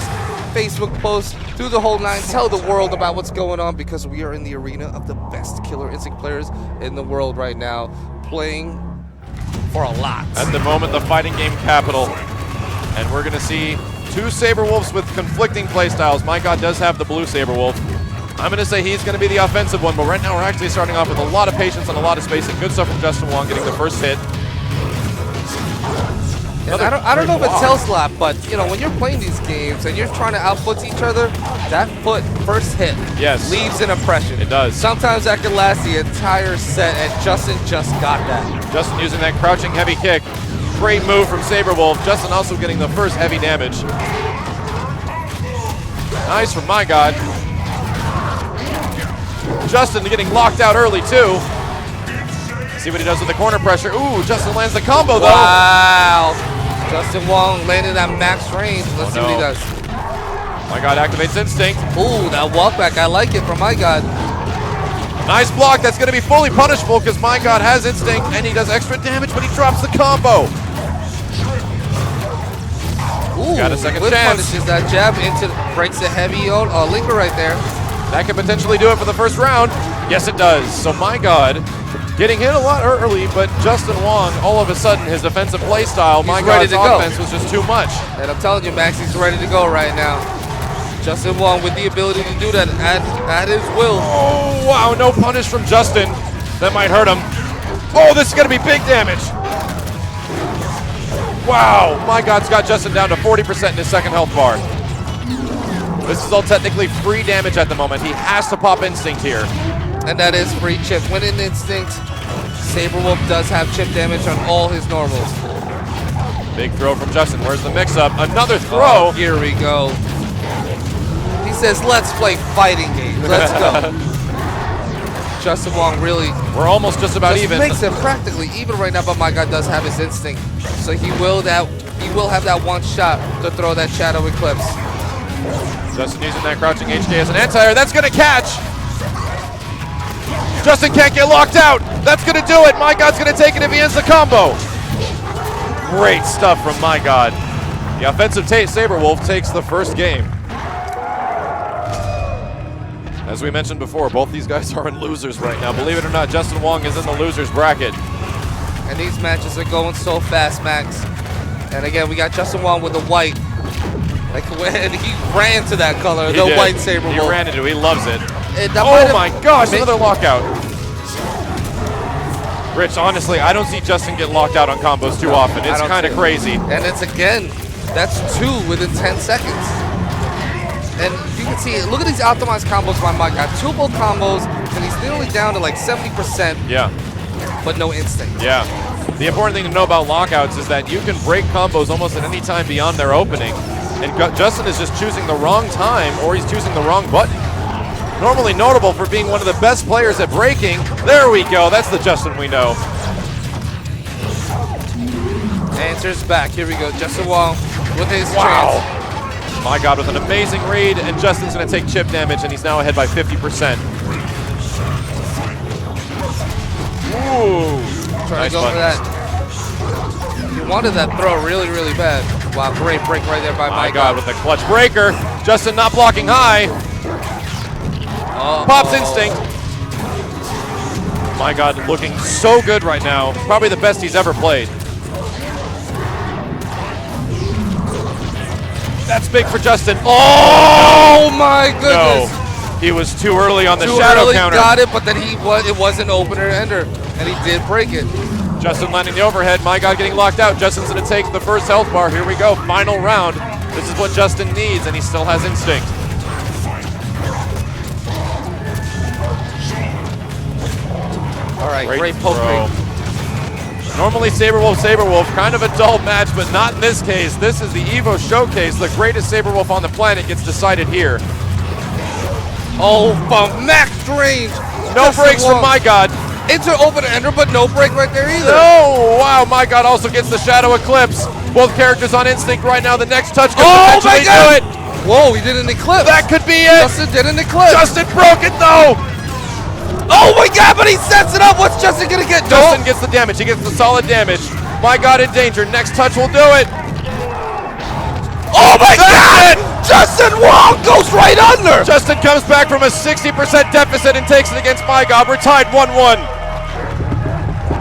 Facebook posts, through the whole 9. Tell the world about what's going on because we are in the arena of the best Killer Instinct players in the world right now, playing for a lot. At the moment, the fighting game capital. And we're going to see 2 Saberwolves with conflicting playstyles. My God does have the blue Saberwolf. I'm going to say he's going to be the offensive one, but right now we're actually starting off with a lot of patience and a lot of spacing. Good stuff from Justin Wong getting the first hit. I don't know if it tells a lot, but you know, when you're playing these games and you're trying to outfoot each other, that foot first hit leaves an impression. It does. Sometimes that can last the entire set, and Justin just got that. Justin using that crouching heavy kick. Great move from Saberwolf. Justin also getting the first heavy damage. Nice from my god. Justin getting locked out early too. See what he does with the corner pressure. Ooh, Justin lands the combo though. Wow. Justin Wong landed at max range. Let's see what he does. My god activates instinct. Ooh, that walk back. I like it from my god. Nice block. That's going to be fully punishable because my god has instinct and he does extra damage, but he drops the combo. Ooh, got a second good chance. Punishes that jab into, breaks a heavy linker right there. That could potentially do it for the first round. Yes, it does. So my god, getting hit a lot early, but Justin Wong, all of a sudden, his defensive play style, my god's offense was just too much. And I'm telling you, Max, he's ready to go right now. Justin Wong with the ability to do that at his will. Oh, wow, no punish from Justin. That might hurt him. Oh, this is going to be big damage. Wow, my god's got Justin down to 40% in his second health bar. This is all technically free damage at the moment. He has to pop instinct here. And that is free chip. When in instinct, Saberwolf does have chip damage on all his normals. Big throw from Justin. Where's the mix-up? Another throw. Oh, here we go. He says, let's play fighting games. Let's go. Justin Wong really... We're almost just about even. Makes it practically even right now, but my god does have his instinct. So he will have that one shot to throw that Shadow Eclipse. Justin using that crouching HK as an anti-air. That's going to catch. Justin can't get locked out. That's going to do it. My god's going to take it if he ends the combo. Great stuff from my god. The offensive Saberwolf takes the first game. As we mentioned before, both these guys are in losers right now. Believe it or not, Justin Wong is in the losers bracket. And these matches are going so fast, Max. And again, we got Justin Wong with the white. And he ran to that color, the white Saberwolf. He ran into it. He loves it. Oh my gosh, another lockout. Rich, honestly, I don't see Justin get locked out on combos too often. It's kind of crazy. And it's again, that's 2 within 10 seconds. And you can see, look at these optimized combos by Mike. Got 2 both combos, and he's nearly down to like 70%. Yeah. But no instinct. Yeah. The important thing to know about lockouts is that you can break combos almost at any time beyond their opening. And Justin is just choosing the wrong time, or he's choosing the wrong button. Normally notable for being one of the best players at breaking. There we go. That's the Justin we know. Answers back. Here we go. Justin Wong with his chance. My god, with an amazing read, and Justin's going to take chip damage, and he's now ahead by 50%. Ooh. Trying to go for that. He wanted that throw really, really bad. Wow, great break right there by my god. With the clutch breaker. Justin not blocking high. Pops instinct. My god, looking so good right now. Probably the best he's ever played. That's big for Justin. Oh my goodness. No, he was too early on the shadow counter. Got it, but then it was an opener ender, and he did break it. Justin landing the overhead. My god getting locked out. Justin's going to take the first health bar. Here we go. Final round. This is what Justin needs, and he still has instinct. All right, great poke break. Normally Saberwolf, kind of a dull match, but not in this case. This is the EvO Showcase. The greatest Saberwolf on the planet gets decided here. Oh, from max range. No breaks from my god. Into open ender, but no break right there either. No! Wow, my god also gets the Shadow Eclipse. Both characters on instinct right now. The next touch could potentially do it. Whoa, he did an eclipse. That could be it. Justin did an eclipse. Justin broke it though. Oh my god, but he sets it up. What's Justin gonna get? Justin gets the damage. He gets the solid damage. My god, in danger. Next touch will do it. Oh my god! Justin Wong goes right under. Justin comes back from a 60% deficit and takes it against my god. We're tied 1-1.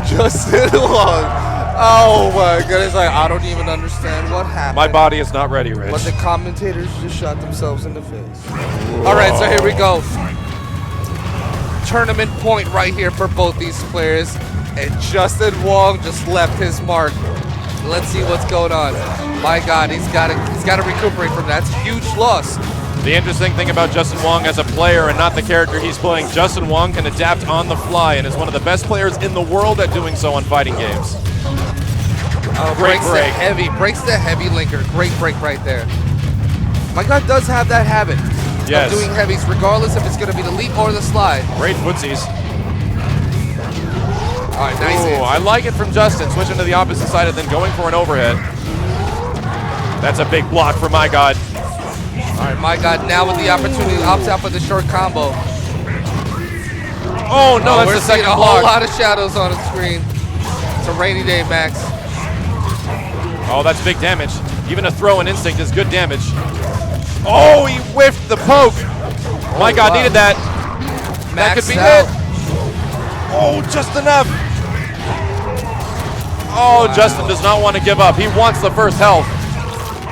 Justin Wong. Oh my goodness, I don't even understand what happened. My body is not ready, Rich. But the commentators just shot themselves in the face. All right, so here we go. Tournament point right here for both these players. And Justin Wong just left his mark. Let's see what's going on. My God, he's got to recuperate from that. That's a huge loss. The interesting thing about Justin Wong as a player and not the character he's playing, Justin Wong can adapt on the fly and is one of the best players in the world at doing so on fighting games. Great break. Breaks the heavy linker. Great break right there. My God does have that habit of doing heavies, regardless if it's going to be the leap or the slide. Great footsies. All right, nice. Ooh, I like it from Justin, switching to the opposite side and then going for an overhead. That's a big block for My God. All right, My God now with the opportunity to opt out for the short combo. Oh, no, that's the second block. We're seeing a whole lot of shadows on the screen. It's a rainy day, Max. Oh, that's big damage. Even a throw and instinct is good damage. Oh, he whiffed the poke. My God, needed that. That could be it. Oh, just enough. Oh, Justin does not want to give up. He wants the first health.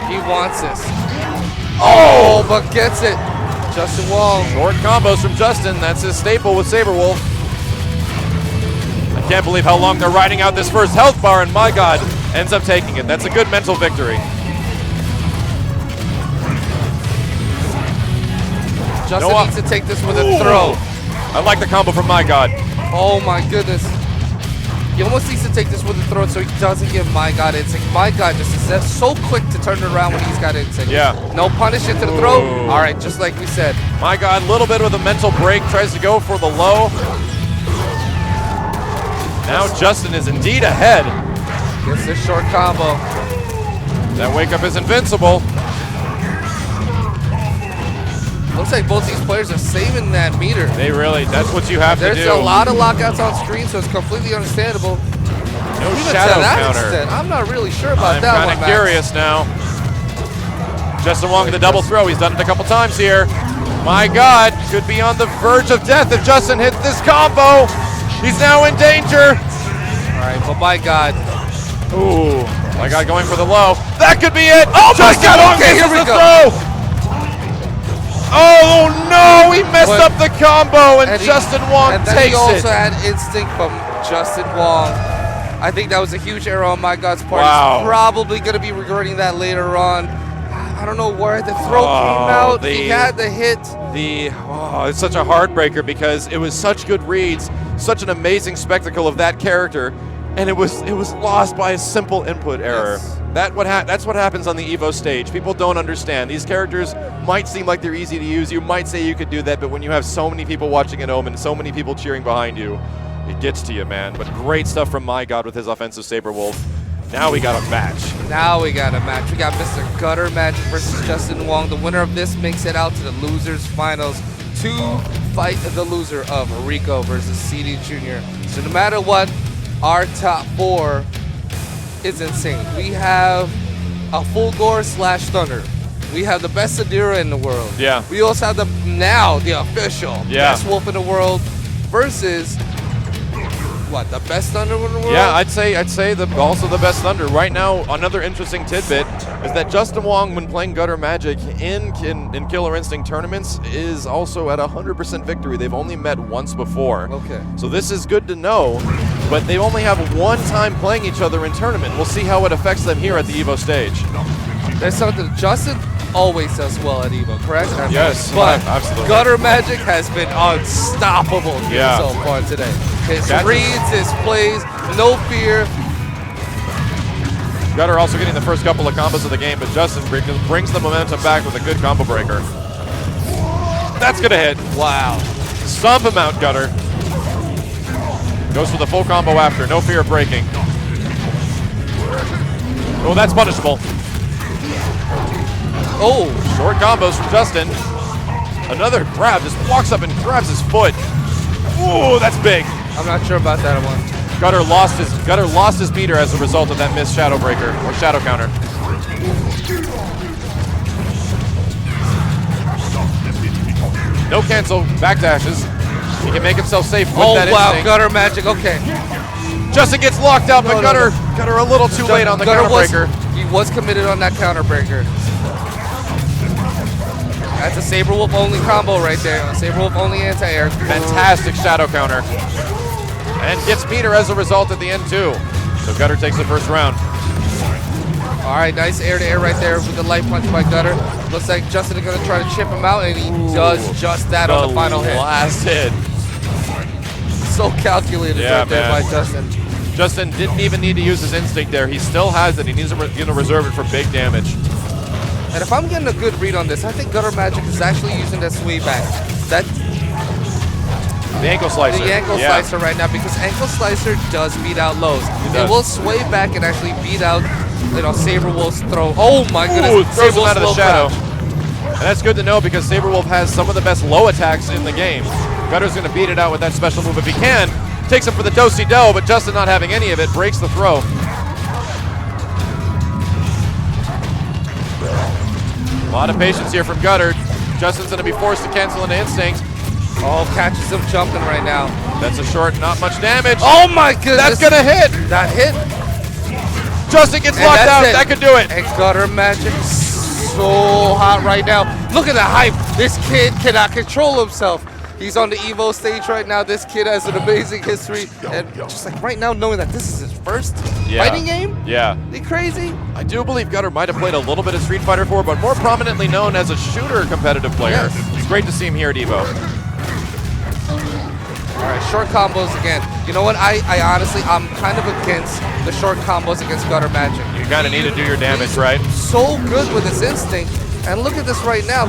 He wants this. Oh, but gets it. Justin Wong. Short combos from Justin. That's his staple with Saberwolf. I can't believe how long they're riding out this first health bar, and My God ends up taking it. That's a good mental victory. Justin needs to take this with a throw. I like the combo from My God. Oh my goodness. He almost needs to take this with a throw so he doesn't give My God instinct. My God just is so quick to turn it around when he's got instinct. Yeah. No punish into the throw. All right, just like we said. My God, a little bit with a mental break, tries to go for the low. Now Justin is indeed ahead. Gets this short combo. That wake up is invincible. Looks like both these players are saving that meter. They really, that's what you have to do. There's a lot of lockouts on screen, so it's completely understandable. No Even shadow to that counter. extent, I'm not really sure about that one, I'm kind of curious now. Justin Wong with the double throw. He's done it a couple times here. My God, could be on the verge of death if Justin hits this combo. He's now in danger. All right, but My God. Ooh, My God going for the low. That could be it. Oh, Justin Wong misses the throw. Oh no, he messed up the combo and Justin Wong takes it. And then he also had instinct from Justin Wong. I think that was a huge error on My God's part. Wow. He's probably going to be regretting that later on. I don't know where the throw came out. He had the hit. It's such a heartbreaker because it was such good reads, such an amazing spectacle of that character, and it was lost by a simple input error. Yes. That's what happens on the EVO stage. People don't understand. These characters might seem like they're easy to use. You might say you could do that, but when you have so many people watching at home and so many people cheering behind you, it gets to you, man. But great stuff from My God with his offensive Saberwolf. Now we got a match. We got Mr. Gutter Magic versus Justin Wong. The winner of this makes it out to the losers finals to fight the loser of Rico versus CD Jr. So no matter what, our top four is insane. We have a full gore / Thunder. We have the best Adira in the world. Yeah. We also have the official best Wolf in the world versus the best Thunder in the world? Yeah, I'd say also the best Thunder. Right now, another interesting tidbit is that Justin Wong, when playing Gutter Magic in Killer Instinct tournaments, is also at 100% victory. They've only met once before. Okay. So this is good to know, but they only have one time playing each other in tournament. We'll see how it affects them here at the EVO stage. There's something Justin always does well at EVO, correct? Yes, but absolutely. Gutter Magic has been unstoppable here so far today. His reads, his plays, no fear. Gutter also getting the first couple of combos of the game, but Justin brings the momentum back with a good combo breaker. That's gonna hit. Wow. Stomp him out, Gutter. Goes for the full combo after, no fear of breaking. Oh, that's punishable. Oh, short combos from Justin. Another grab, just walks up and grabs his foot. Ooh, that's big. I'm not sure about that one. Gutter lost his meter as a result of that missed shadow breaker or shadow counter. No cancel, backdashes. He can make himself safe with that instinct. Gutter Magic, okay. Justin gets locked out, but Gutter a little too late on the counter breaker. He was committed on that counter breaker. That's a Saberwolf only combo right there. Saberwolf only anti-air. Fantastic shadow counter. And gets meter as a result at the end too. So Gutter takes the first round. All right, nice air-to-air right there with the light punch by Gutter. Looks like Justin is going to try to chip him out, and he does just that on the final hit. Last hit. So calculated right there by Justin. Justin didn't even need to use his instinct there. He still has it. He needs to reserve it for big damage. And if I'm getting a good read on this, I think Gutter Magic is actually using that sway back. The ankle slicer. The ankle slicer right now, because ankle slicer does beat out lows. It will sway back and actually beat out, Saberwolf's throw. Oh my goodness! Throws him out of the shadow. And that's good to know because Saberwolf has some of the best low attacks in the game. Gutter's going to beat it out with that special move if he can. Takes him for the do-si-do, but Justin not having any of it, breaks the throw. A lot of patience here from Gutter. Justin's going to be forced to cancel into instinct. Oh, catches him jumping right now. That's a short, not much damage. Oh my goodness! That's going to hit. That hit. Justin gets locked out. That could do it. And Gutter Magic so hot right now. Look at the hype. This kid cannot control himself. He's on the EvO stage right now. This kid has an amazing history. And just like right now, knowing that this is his first fighting game? Yeah. Are you crazy? I do believe Gutter might have played a little bit of Street Fighter 4, but more prominently known as a shooter competitive player. Yes. It's great to see him here at EvO. All right, short combos again. You know what? I honestly, I'm kind of against the short combos against Gutter Magic. You kind of need to do your damage, right? So good with his instinct. And look at this right now.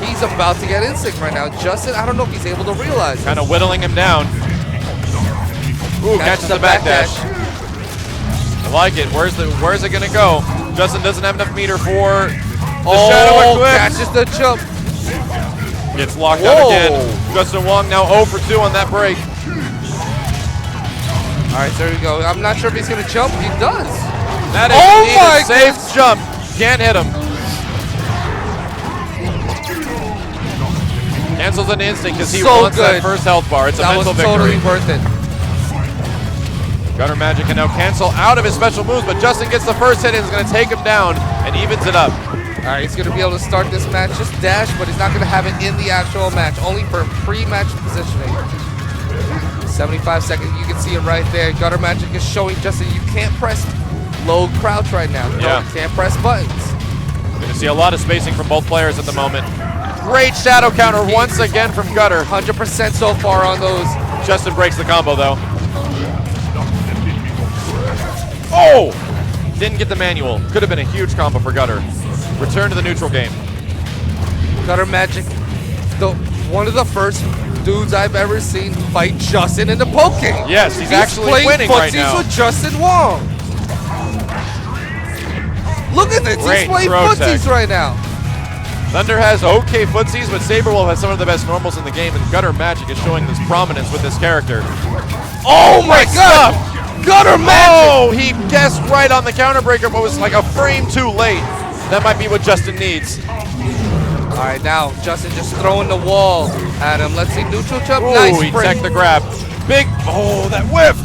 He's about to get instinct right now. Justin, I don't know if he's able to realize. Kind of whittling him down. Ooh, catches the back dash. I like it. Where's it gonna go? Justin doesn't have enough meter for the Shadow Eclipse. Catches the jump. Gets locked out again. Justin Wong now 0 for 2 on that break. All right, there we go. I'm not sure if he's gonna jump. He does. That is indeed a safe jump. Can't hit him. Cancels an instinct because he wants that first health bar. It's a mental victory. That was totally worth it. Gutter Magic can now cancel out of his special moves, but Justin gets the first hit and is going to take him down and evens it up. All right, he's going to be able to start this match, just dash, but he's not going to have it in the actual match, only for pre-match positioning. 75 seconds, you can see it right there. Gutter Magic is showing Justin you can't press low crouch right now. No, you can't press buttons. We're going to see a lot of spacing from both players at the moment. Great shadow counter once again from Gutter. 100% so far on those. Justin breaks the combo though. Oh! Didn't get the manual. Could have been a huge combo for Gutter. Return to the neutral game. Gutter Magic, one of the first dudes I've ever seen fight Justin in the poke game. Yes, he's actually winning right now. He's playing footsies with Justin Wong. Look at this, he's playing footsies right now. Thunder has okay footsies, but Saberwolf has some of the best normals in the game, and Gutter Magic is showing this prominence with this character. Oh my God! Gutter Magic! Oh, he guessed right on the counter breaker, but was like a frame too late. That might be what Justin needs. All right, now Justin just throwing the wall at him. Let's see, neutral jump, nice he teched the grab. Big, that whiff!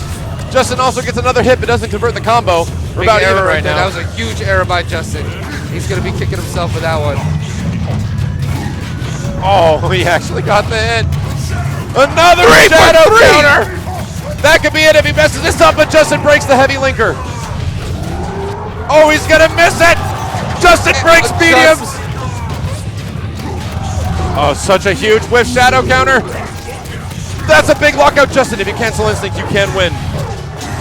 Justin also gets another hit, but doesn't convert the combo. We're about even right now. That was a huge error by Justin. He's gonna be kicking himself for that one. Oh, he actually got the hit. Another shadow counter. That could be it if he messes this up, but Justin breaks the heavy linker. Oh, he's gonna miss it. Justin breaks mediums. Oh, such a huge whiff shadow counter. That's a big lockout, Justin. If you cancel instinct, you can win.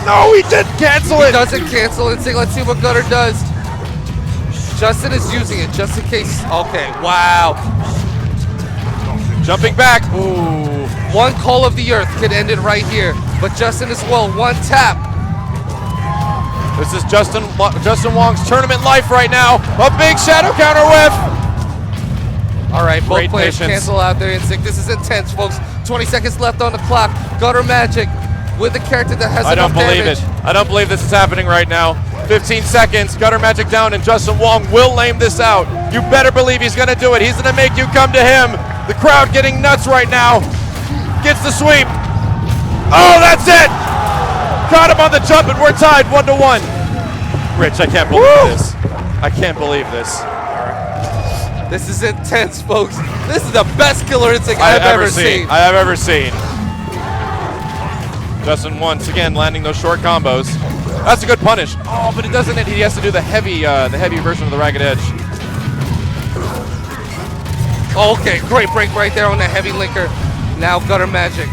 No, he didn't cancel it. He doesn't cancel instinct. Let's see what Gutter does. Justin is using it just in case. Okay, wow. Jumping back. Ooh. One call of the earth could end it right here. But Justin as well, one tap. This is Justin Wong's tournament life right now. A big shadow counter whiff. All right, both players cancel out their instinct. This is intense, folks. 20 seconds left on the clock. Gutter Magic with the character that has enough damage. I don't believe it. I don't believe this is happening right now. 15 seconds, Gutter Magic down, and Justin Wong will lame this out. You better believe he's gonna do it. He's gonna make you come to him. The crowd getting nuts right now. Gets the sweep. Oh, that's it! Caught him on the jump, and we're tied 1-1. Rich, I can't believe this. I can't believe this. This is intense, folks. This is the best killer instinct I've ever seen. I have ever seen. Justin once again landing those short combos. That's a good punish. Oh, but it doesn't. He has to do the heavy version of the Ragged Edge. Okay, great break right there on the heavy linker. Now gutter magic.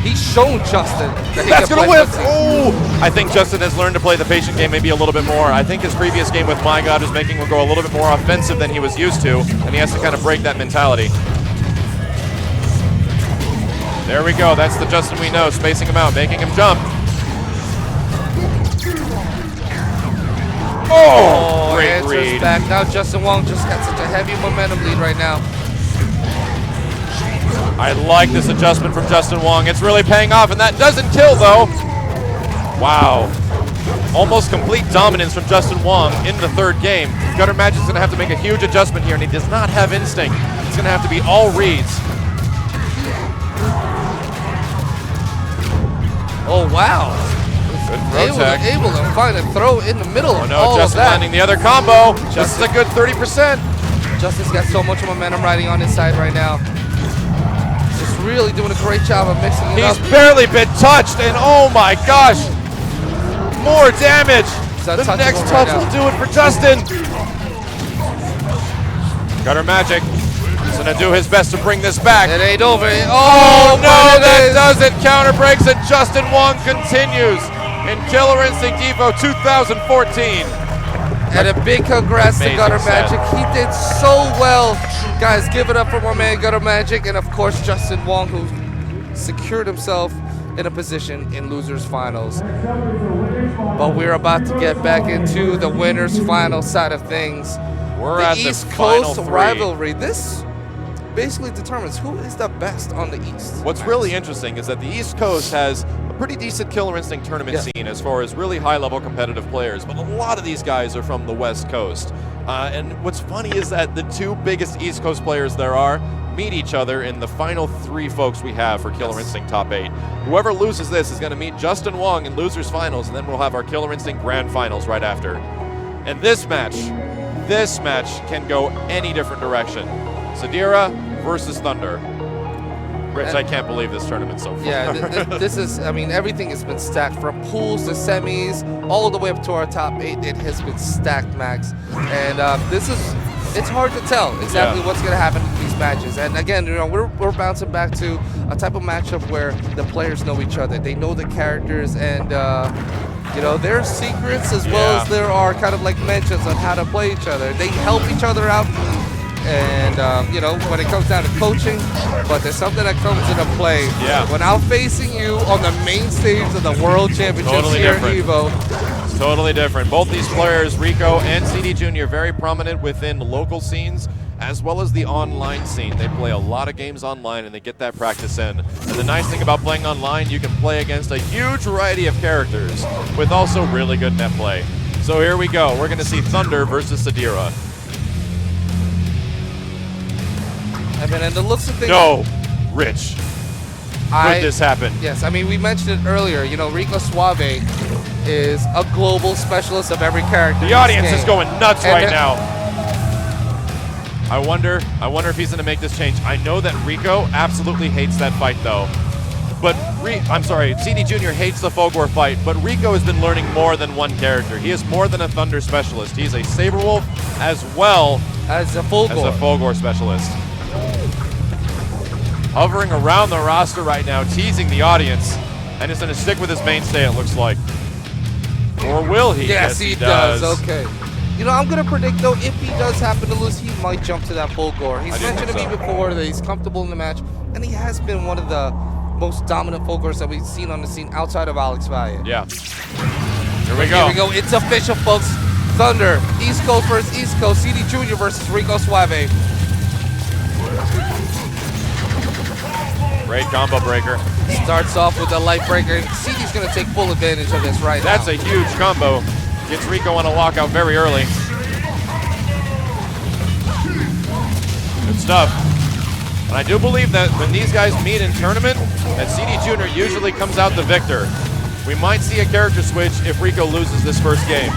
He's shown Justin that he That's can gonna play whip. footsie. Oh! I think Justin has learned to play the patient game maybe a little bit more. I think his previous game with My God was making him go a little bit more offensive than he was used to, and he has to kind of break that mentality. There we go. That's the Justin we know, spacing him out, making him jump. Oh, great answers read. back. Now Justin Wong just got such a heavy momentum lead right now. I like this adjustment from Justin Wong. It's really paying off, and that doesn't kill, though. Wow. Almost complete dominance from Justin Wong in the third game. Gutter Magic's going to have to make a huge adjustment here, and he does not have instinct. It's going to have to be all reads. Oh, wow. Good throw tech. Able to find a throw in the middle Oh of no, all Justin of that. landing the other combo. This is a good 30%. Justin's got so much momentum riding on his side right now. Just really doing a great job of mixing it up. He's barely been touched, and oh my gosh, more damage. The next touch will do it for Justin. Gutter Magic. He's gonna do his best to bring this back. It ain't over. Oh no, that doesn't. Counter breaks, and Justin Wong continues in Killer Instinct EvO 2014. And a big congrats to Amazing Gutter set. Magic. He did so well. Guys, give it up for my man Gutter Magic, and of course Justin Wong, who secured himself in a position in losers finals. But we're about to get back into the winners final side of things. We're the at East the final Coast three. rivalry. This basically determines who is the best on the East. What's really interesting is that the East Coast has a pretty decent Killer Instinct tournament scene as far as really high-level competitive players, but a lot of these guys are from the West Coast. And what's funny is that the two biggest East Coast players there are meet each other in the final three folks we have for Killer Instinct Top 8. Whoever loses this is going to meet Justin Wong in Losers Finals, and then we'll have our Killer Instinct Grand Finals right after. And this match can go any different direction. Sadira versus Thunder. Rich, I can't believe this tournament so far. Yeah, this is, I mean, everything has been stacked from pools to semis, all the way up to our top 8. It has been stacked, Max. And it's hard to tell exactly what's going to happen in these matches. And again, you know, we're bouncing back to a type of matchup where the players know each other. They know the characters, and you know, there are secrets as well as there are kind of like mentions on how to play each other. They help each other out. And, you know, when it comes down to coaching, but there's something that comes into play when I'm facing you on the main stage of the World Championships here at EvO. It's totally different. Both these players, Rico and CD Jr., very prominent within local scenes as well as the online scene. They play a lot of games online and they get that practice in. And the nice thing about playing online, you can play against a huge variety of characters with also really good net play. So here we go. We're going to see Thunder versus Sadira. I mean, and the looks of things. No, Rich. Could this happen? Yes, I mean, we mentioned it earlier. You know, Rico Suave is a global specialist of every character. The audience is going nuts and right now. I wonder if he's going to make this change. I know that Rico absolutely hates that fight, though. But I'm sorry, CD Jr. hates the Fulgore fight, but Rico has been learning more than one character. He is more than a Thunder specialist. He's a Saberwolf as well as a Fulgore specialist. Hovering around the roster right now, teasing the audience, and is going to stick with his mainstay, it looks like. Or will he? Yes, he does. Okay. You know, I'm going to predict, though, if he does happen to lose, he might jump to that Fulgore. He's mentioned to me before that he's comfortable in the match, and he has been one of the most dominant Fulgores that we've seen on the scene outside of Alex Valle. Yeah. Here we go. Here we go. It's official, folks. Thunder, East Coast versus East Coast. CD Jr. versus Rico Suave. Great combo breaker. Starts off with a light breaker. CD's going to take full advantage of this right now. That's a huge combo. Gets Rico on a lockout very early. Good stuff. And I do believe that when these guys meet in tournament, that CD Jr. usually comes out the victor. We might see a character switch if Rico loses this first game.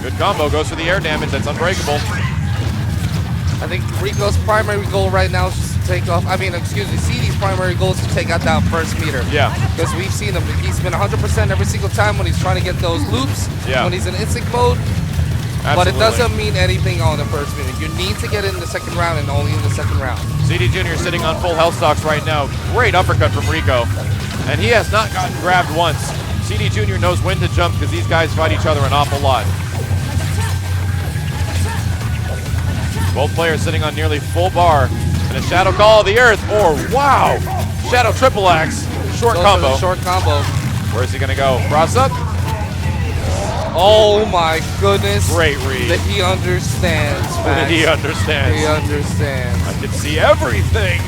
Good combo, goes for the air damage, that's unbreakable. I think Rico's primary goal right now is just to take off. I mean, excuse me, CD's primary goal is to take out that first meter. Yeah. Because we've seen him. He's been 100% every single time when he's trying to get those loops. Yeah. When he's in instinct mode. Absolutely. But it doesn't mean anything on the first meter. You need to get it in the second round and only in the second round. CD Jr. sitting on full health stocks right now. Great uppercut from Rico. And he has not gotten grabbed once. CD Jr. knows when to jump because these guys fight each other an awful lot. Both players sitting on nearly full bar. And a Shadow Call of the Earth. Or, wow, Shadow Triple Axe. Short combo. Short combo. Where's he going to go? Cross up. Oh my goodness. Great read. That he understands, man. He understands. He understands. I can see everything.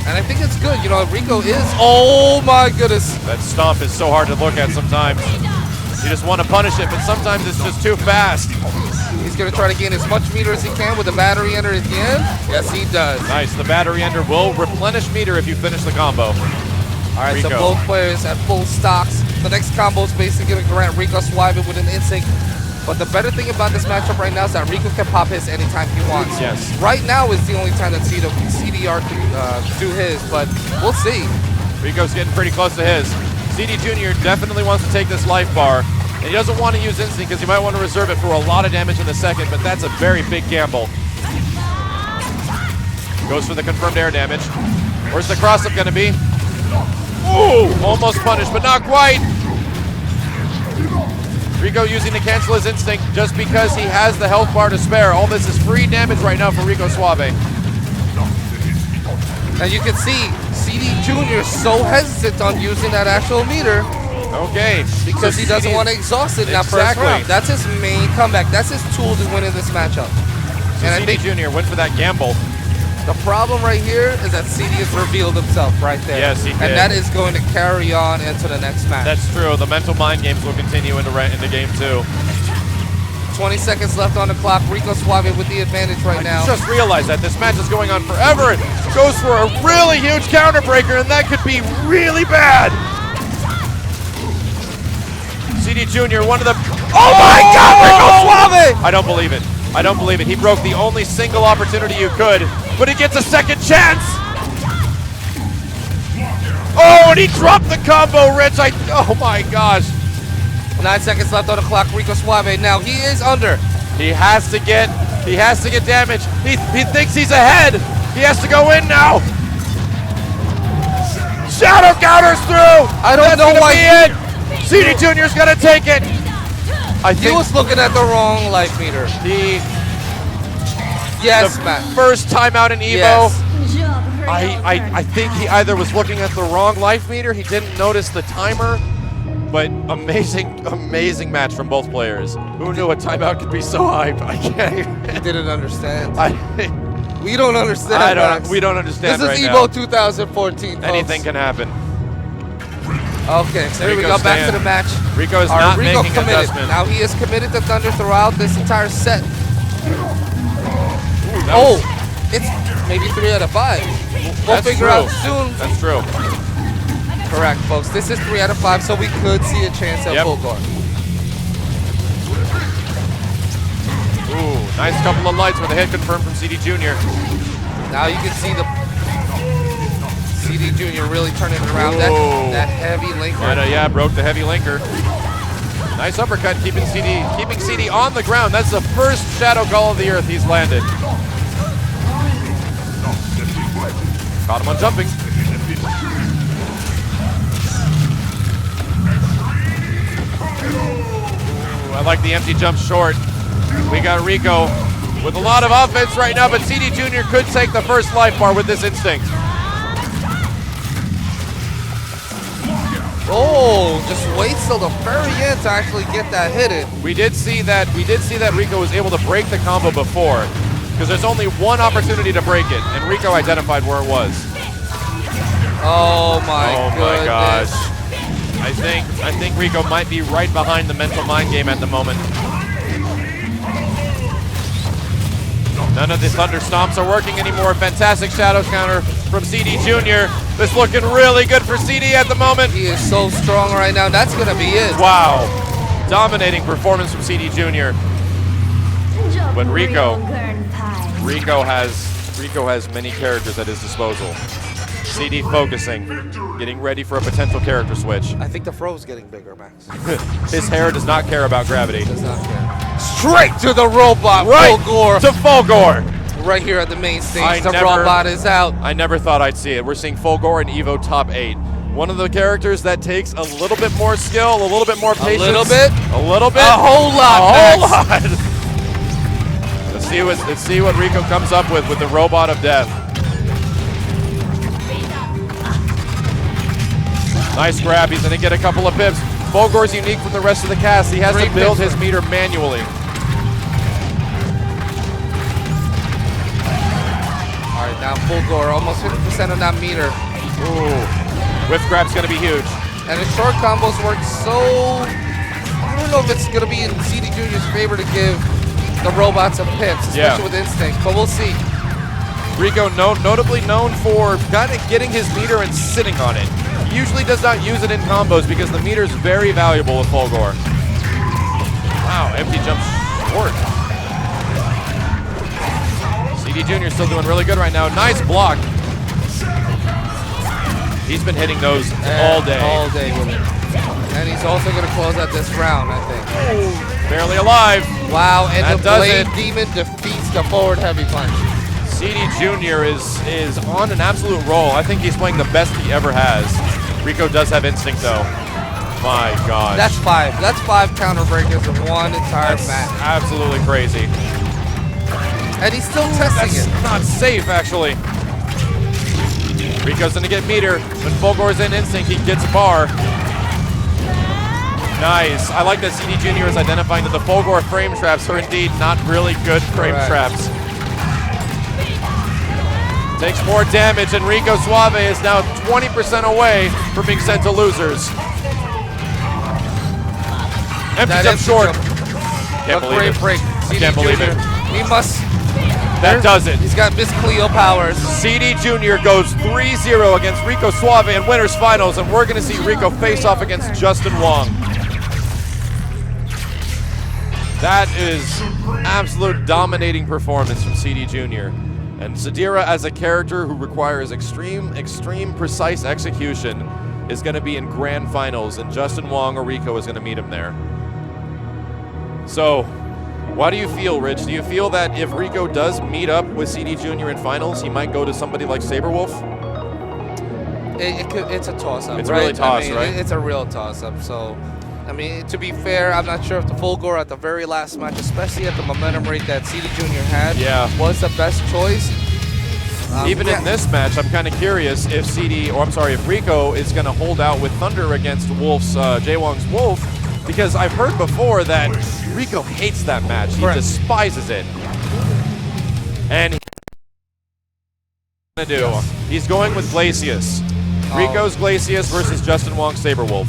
And I think it's good. You know, Rico is. Oh my goodness. That stomp is so hard to look at sometimes. You just want to punish it, but sometimes it's just too fast. He's going to try to gain as much meter as he can with the battery ender at the end. Yes, he does. Nice. The battery ender will replenish meter if you finish the combo. All right, Rico. so both players at full stocks. The next combo is basically going to grant Rico Suave with an instinct. But the better thing about this matchup right now is that Rico can pop his anytime he wants. Yes. Right now is the only time that CDR can do his, but we'll see. Rico's getting pretty close to his. CD Jr. definitely wants to take this life bar. And he doesn't want to use instinct because he might want to reserve it for a lot of damage in the second, but that's a very big gamble. Goes for the confirmed air damage. Where's the cross-up going to be? Ooh, almost punished, but not quite. Rico using to cancel his instinct just because he has the health bar to spare. All this is free damage right now for Rico Suave. And you can see CD Jr. so hesitant on using that actual meter. Okay. Because so he doesn't want to exhaust it in that first round. That's his main comeback. That's his tool to win in this matchup. So and CD Jr. went for that gamble. The problem right here is that CD has revealed himself right there. Yes, he did. And that is going to carry on into the next match. That's true. The mental mind games will continue into game 2. 20 seconds left on the clock. Rico Suave with the advantage right now. I just realized that this match is going on forever. It goes for a really huge counter breaker, and that could be really bad. CD Jr., one of the... Oh my God, Rico Suave! I don't believe it. I don't believe it. He broke the only single opportunity you could, but he gets a second chance. Oh, and he dropped the combo, Rich. Oh my gosh. 9 seconds left on the clock. Rico Suave now he is under. He has to get damage. He thinks he's ahead. He has to go in now. Shadow counters through. I don't know why CD Jr.'s gonna take it. He was looking at the wrong life meter. Yes, Matt. First timeout in EvO. Yes. I think he either was looking at the wrong life meter, he didn't notice the timer, but amazing match from both players. Who knew a timeout could be so hyped? I can't even. Didn't understand. We don't understand. We don't understand. This is right EvO now. 2014. Folks. Anything can happen. Okay, so here we go. Back to the match. Rico is not Rico making committed. adjustment. Now he is committed to Thunder throughout this entire set. Ooh, it's maybe 3 out of 5. We'll figure out soon. That's true. Correct, folks. This is 3 out of 5, so we could see a chance at full guard. Ooh, nice couple of lights with a hit confirmed from CD Jr. Now you can see the CD Jr. really turning it around. That heavy linker. Yeah, broke the heavy linker. Nice uppercut, keeping CD on the ground. That's the first Shadow Call of the Earth he's landed. Caught him on jumping. Ooh, I like the empty jump short. We got Rico with a lot of offense right now, but CD Jr. could take the first life bar with this instinct. Oh, just waits till the very end to actually get that hit in. We did see that Rico was able to break the combo before, because there's only one opportunity to break it, and Rico identified where it was. Oh my goodness. Gosh. I think Rico might be right behind the mental mind game at the moment. None of the Thunder Stomps are working anymore. Fantastic Shadow counter from CD Jr. This looking really good for CD at the moment. He is so strong right now. That's going to be it. Wow. Dominating performance from CD Jr. But Rico has Rico has many characters at his disposal. CD focusing, getting ready for a potential character switch. I think the fro's getting bigger, Max. His hair does not care about gravity. Does not care. Straight to the robot, Right Fulgore. to Fulgore. Right here at the main stage, the robot is out. I never thought I'd see it. We're seeing Fulgore and EvO top 8. One of the characters that takes a little bit more skill, a little bit more patience. A little bit? A little bit? A whole lot, A whole Max. lot. Let's see what Rico comes up with the robot of death. Nice grab. He's going to get a couple of pips. Fulgore's unique from the rest of the cast. He has to build his meter manually. All right, now Fulgore, almost 50% of that meter. Ooh. Whiff grab's going to be huge. And his short combos work so... I don't know if it's going to be in CD Jr.'s favor to give the robots a pips, especially with instinct, but we'll see. Rico, notably known for kind of getting his meter and sitting on it. He usually does not use it in combos because the meter is very valuable with Fulgore. Wow, empty jump short. CD Jr. still doing really good right now. Nice block. He's been hitting those all day. All day with it. And he's also going to close out this round, I think. Barely alive. Wow, and that the Blade Demon defeats the forward heavy punch. CD Jr. is on an absolute roll. I think he's playing the best he ever has. Rico does have instinct, though. My gosh. That's 5. That's 5 counter breakers in one entire match. Absolutely crazy. And he's still testing it. Not safe, actually. Rico's going to get meter. When Fulgore's in instinct, he gets a bar. Nice. I like that CD Jr. is identifying that the Fulgore frame traps are indeed not really good frame traps. Takes more damage, and Rico Suave is now 20% away from being sent to losers. Empty jump short. Can't believe it. Break. I can't believe it. He must. That does it. He's got Miss Cleo powers. CD Jr. goes 3-0 against Rico Suave in winners finals, and we're going to see Rico face off against Justin Wong. That is absolute dominating performance from CD Jr. And Sadira, as a character who requires extreme precise execution, is going to be in grand finals, and Justin Wong or Rico is going to meet him there. So, why do you feel, Rich? Do you feel that if Rico does meet up with CD Jr. in finals, he might go to somebody like Saberwolf? It's a toss-up, It's really toss, right? It's a real toss-up, so... I mean, to be fair, I'm not sure if the Fulgore at the very last match, especially at the momentum rate that CD Jr. had, was the best choice. Even in this match, I'm kind of curious if if Rico is going to hold out with Thunder against Jaewong's Wolf, because I've heard before that Rico hates that match. He despises it. And he's going with Glacius. Rico's Glacius versus Justin Wong's Saberwolf.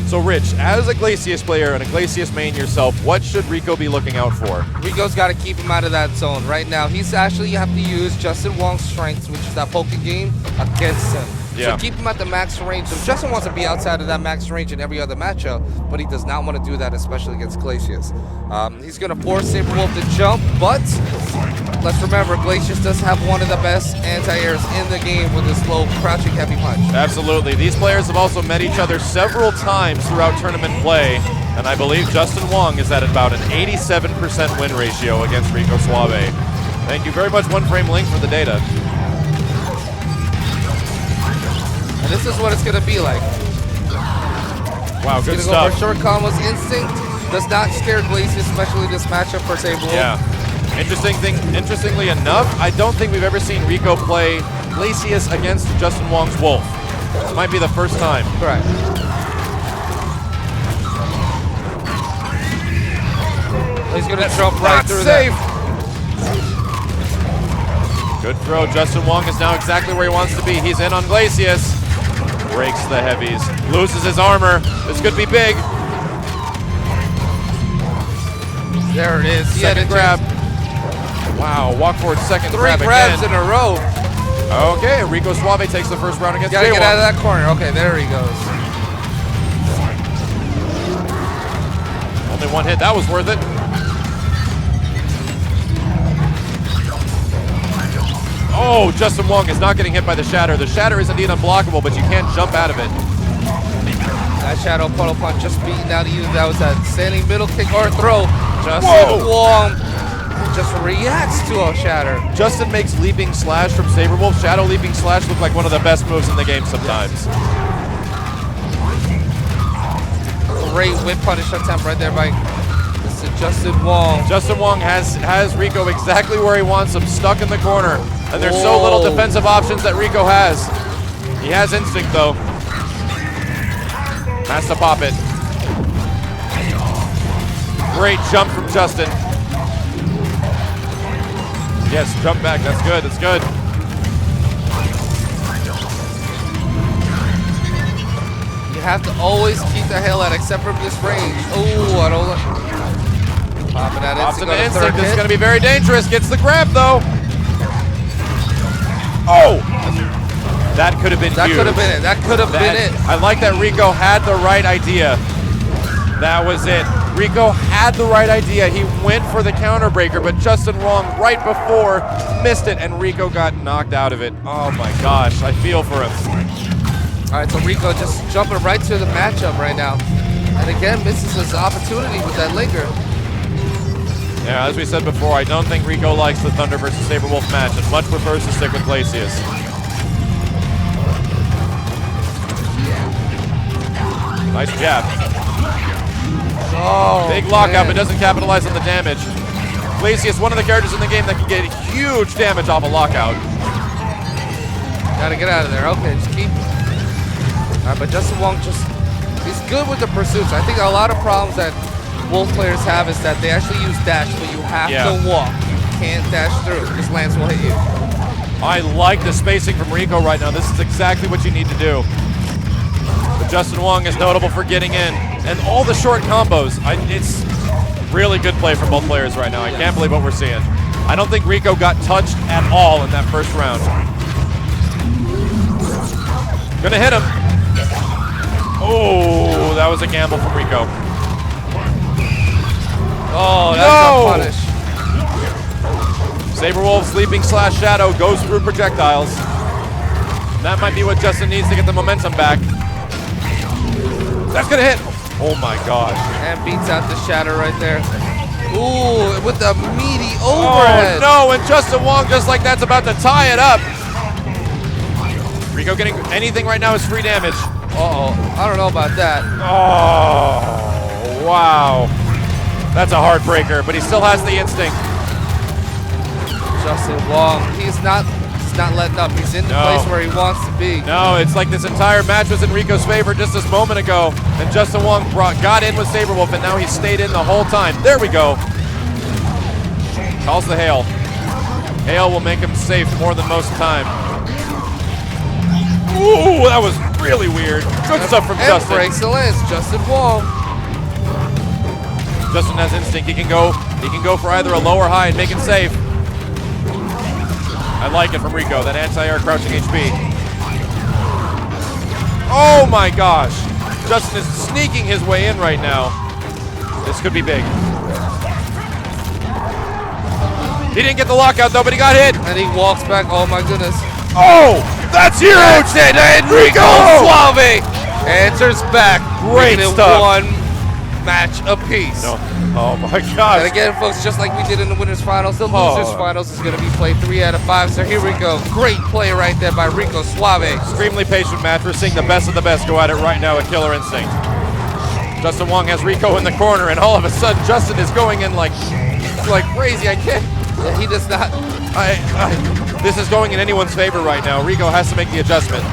So, Rich, as a Glacius player and a Glacius main yourself, what should Rico be looking out for? Rico's got to keep him out of that zone. Right now, he's actually have to use Justin Wong's strengths, which is that poking game, against him. So keep him at the max range. So Justin wants to be outside of that max range in every other matchup, but he does not want to do that, especially against Glacius. He's going to force Saberwolf to jump, but let's remember, Glacius does have one of the best anti-airs in the game with his low crouching heavy punch. Absolutely. These players have also met each other several times throughout tournament play, and I believe Justin Wong is at about an 87% win ratio against Rico Suave. Thank you very much, One Frame Link, for the data. And this is what it's going to be like. Wow, good stuff. Go for short combos. Instinct does not scare Glacius, especially this matchup for Saberwolf. Yeah. Interestingly enough, I don't think we've ever seen Rico play Glacius against Justin Wong's Wolf. This might be the first time. Correct. He's going to jump right through that. Good throw. Justin Wong is now exactly where he wants to be. He's in on Glacius. Breaks the heavies. Loses his armor. This could be big. There it is. Second grab. Wow, walk forward second grab again. 3 grabs in a row. Okay, Rico Suave takes the first round against Gotta Jaewong. get out of that corner. Okay, there he goes. Only one hit. That was worth it. Oh, Justin Wong is not getting hit by the Shatter. The Shatter is indeed unblockable, but you can't jump out of it. That Shadow Puddle Punch just beating out of you. That was that standing middle kick or throw. Justin Wong just reacts to a Shatter. Justin makes Leaping Slash from Saberwolf. Shadow Leaping Slash look like one of the best moves in the game sometimes. Great whip punish attempt right there by Justin Wong. Justin Wong has Rico exactly where he wants him, stuck in the corner. And there's so little defensive options that Rico has. He has instinct though. Has to pop it. Great jump from Justin. Yes, jump back. That's good. That's good. You have to always keep the hell out, except from this range. Oh, I don't like. Popping that Pops instinct. into instinct. This is going to be very dangerous. Gets the grab though. Oh! That could have been huge. That could have been it. That could have been it. I like that Rico had the right idea. That was it. Rico had the right idea. He went for the counter breaker, but Justin Wong right before missed it, and Rico got knocked out of it. Oh my gosh, I feel for him. All right, so Rico just jumping right to the matchup right now. And again, misses his opportunity with that linger. Yeah, as we said before, I don't think Rico likes the Thunder versus Saberwolf match and much prefers to stick with Glacius. Nice jab. Oh, big lockout, man. but doesn't capitalize on the damage. Glacius, one of the characters in the game that can get huge damage off a lockout. Gotta get out of there. Okay, just keep. All right, but Justin Wong he's good with the pursuits. I think a lot of problems that Wolf players have is that they actually use dash, but you have to walk. You can't dash through because Lance will hit you. I like the spacing from Rico right now. This is exactly what you need to do. But Justin Wong is notable for getting in. And all the short combos. It's really good play from both players right now. I can't believe what we're seeing. I don't think Rico got touched at all in that first round. Gonna hit him. Oh, that was a gamble from Rico. Oh, that's a punish. Saberwolf Sleeping Slash Shadow goes through projectiles. That might be what Justin needs to get the momentum back. That's gonna hit. Oh my gosh. And beats out the Shatter right there. Ooh, with the meaty overhead. Oh no, and Justin Wong just like that's about to tie it up. Rico getting anything right now is free damage. Uh-oh, I don't know about that. Oh, wow. That's a heartbreaker, but he still has the instinct. Justin Wong, he's not letting up. He's in the place where he wants to be. No, it's like this entire match was in Rico's favor just this moment ago, and Justin Wong got in with Saberwolf, and now he stayed in the whole time. There we go. Calls the hail. Hail will make him safe more than most of the time. Ooh, that was really weird. Good stuff from Justin. Breaks the lance, Justin Wong. Justin has instinct. He can go for either a low or high and make it safe. I like it from Rico, that anti-air crouching HP. Oh my gosh. Justin is sneaking his way in right now. This could be big. He didn't get the lockout though, but he got hit. And he walks back, oh my goodness. Oh, that's huge. That's it, and Rico Suave answers back. Great stuff. One match apiece. No. Oh my gosh. And again, folks, just like we did in the winners finals, the losers finals is going to be played 3 out of 5. So here we go. Great play right there by Rico Suave. Extremely patient match. We're seeing the best of the best go at it right now at Killer Instinct. Justin Wong has Rico in the corner, and all of a sudden Justin is going in like crazy. I can't. Yeah, he does not. This is going in anyone's favor right now. Rico has to make the adjustment.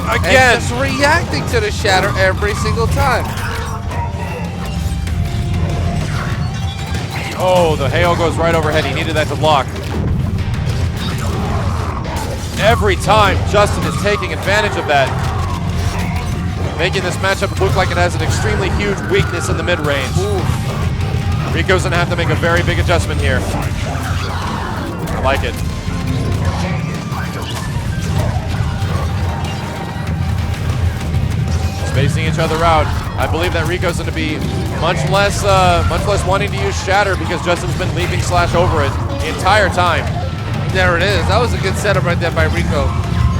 Again. And just reacting to the Shatter every single time. Oh, the hail goes right overhead. He needed that to block. Every time, Justin is taking advantage of that, making this matchup look like it has an extremely huge weakness in the mid-range. Rico's gonna have to make a very big adjustment here. I like it. Spacing each other out. I believe that Rico's going to be much less wanting to use Shatter because Justin's been leaping slash over it the entire time. There it is. That was a good setup right there by Rico.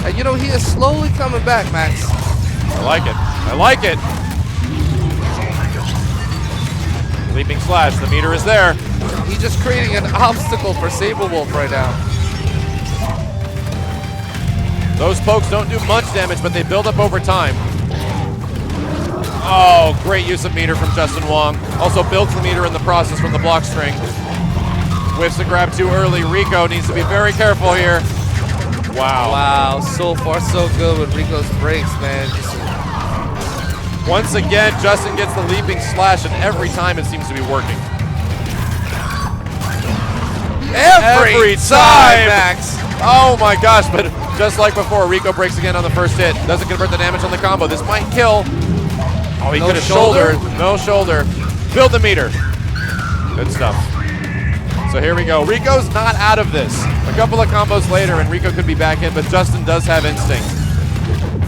And you know, he is slowly coming back, Max. I like it. I like it. Leaping slash. The meter is there. He's just creating an obstacle for Saberwolf right now. Those pokes don't do much damage, but they build up over time. Oh, great use of meter from Justin Wong. Also builds the meter in the process from the block string. Whiffs the grab too early. Rico needs to be very careful here. Wow. Wow, so far so good with Rico's breaks, man. Once again, Justin gets the leaping slash, and every time it seems to be working. Every time, Max. Oh my gosh, but just like before, Rico breaks again on the first hit. Doesn't convert the damage on the combo. This might kill. Oh, he could have shouldered. No shoulder. Build the meter. Good stuff. So here we go. Rico's not out of this. A couple of combos later, and Rico could be back in, but Justin does have instinct.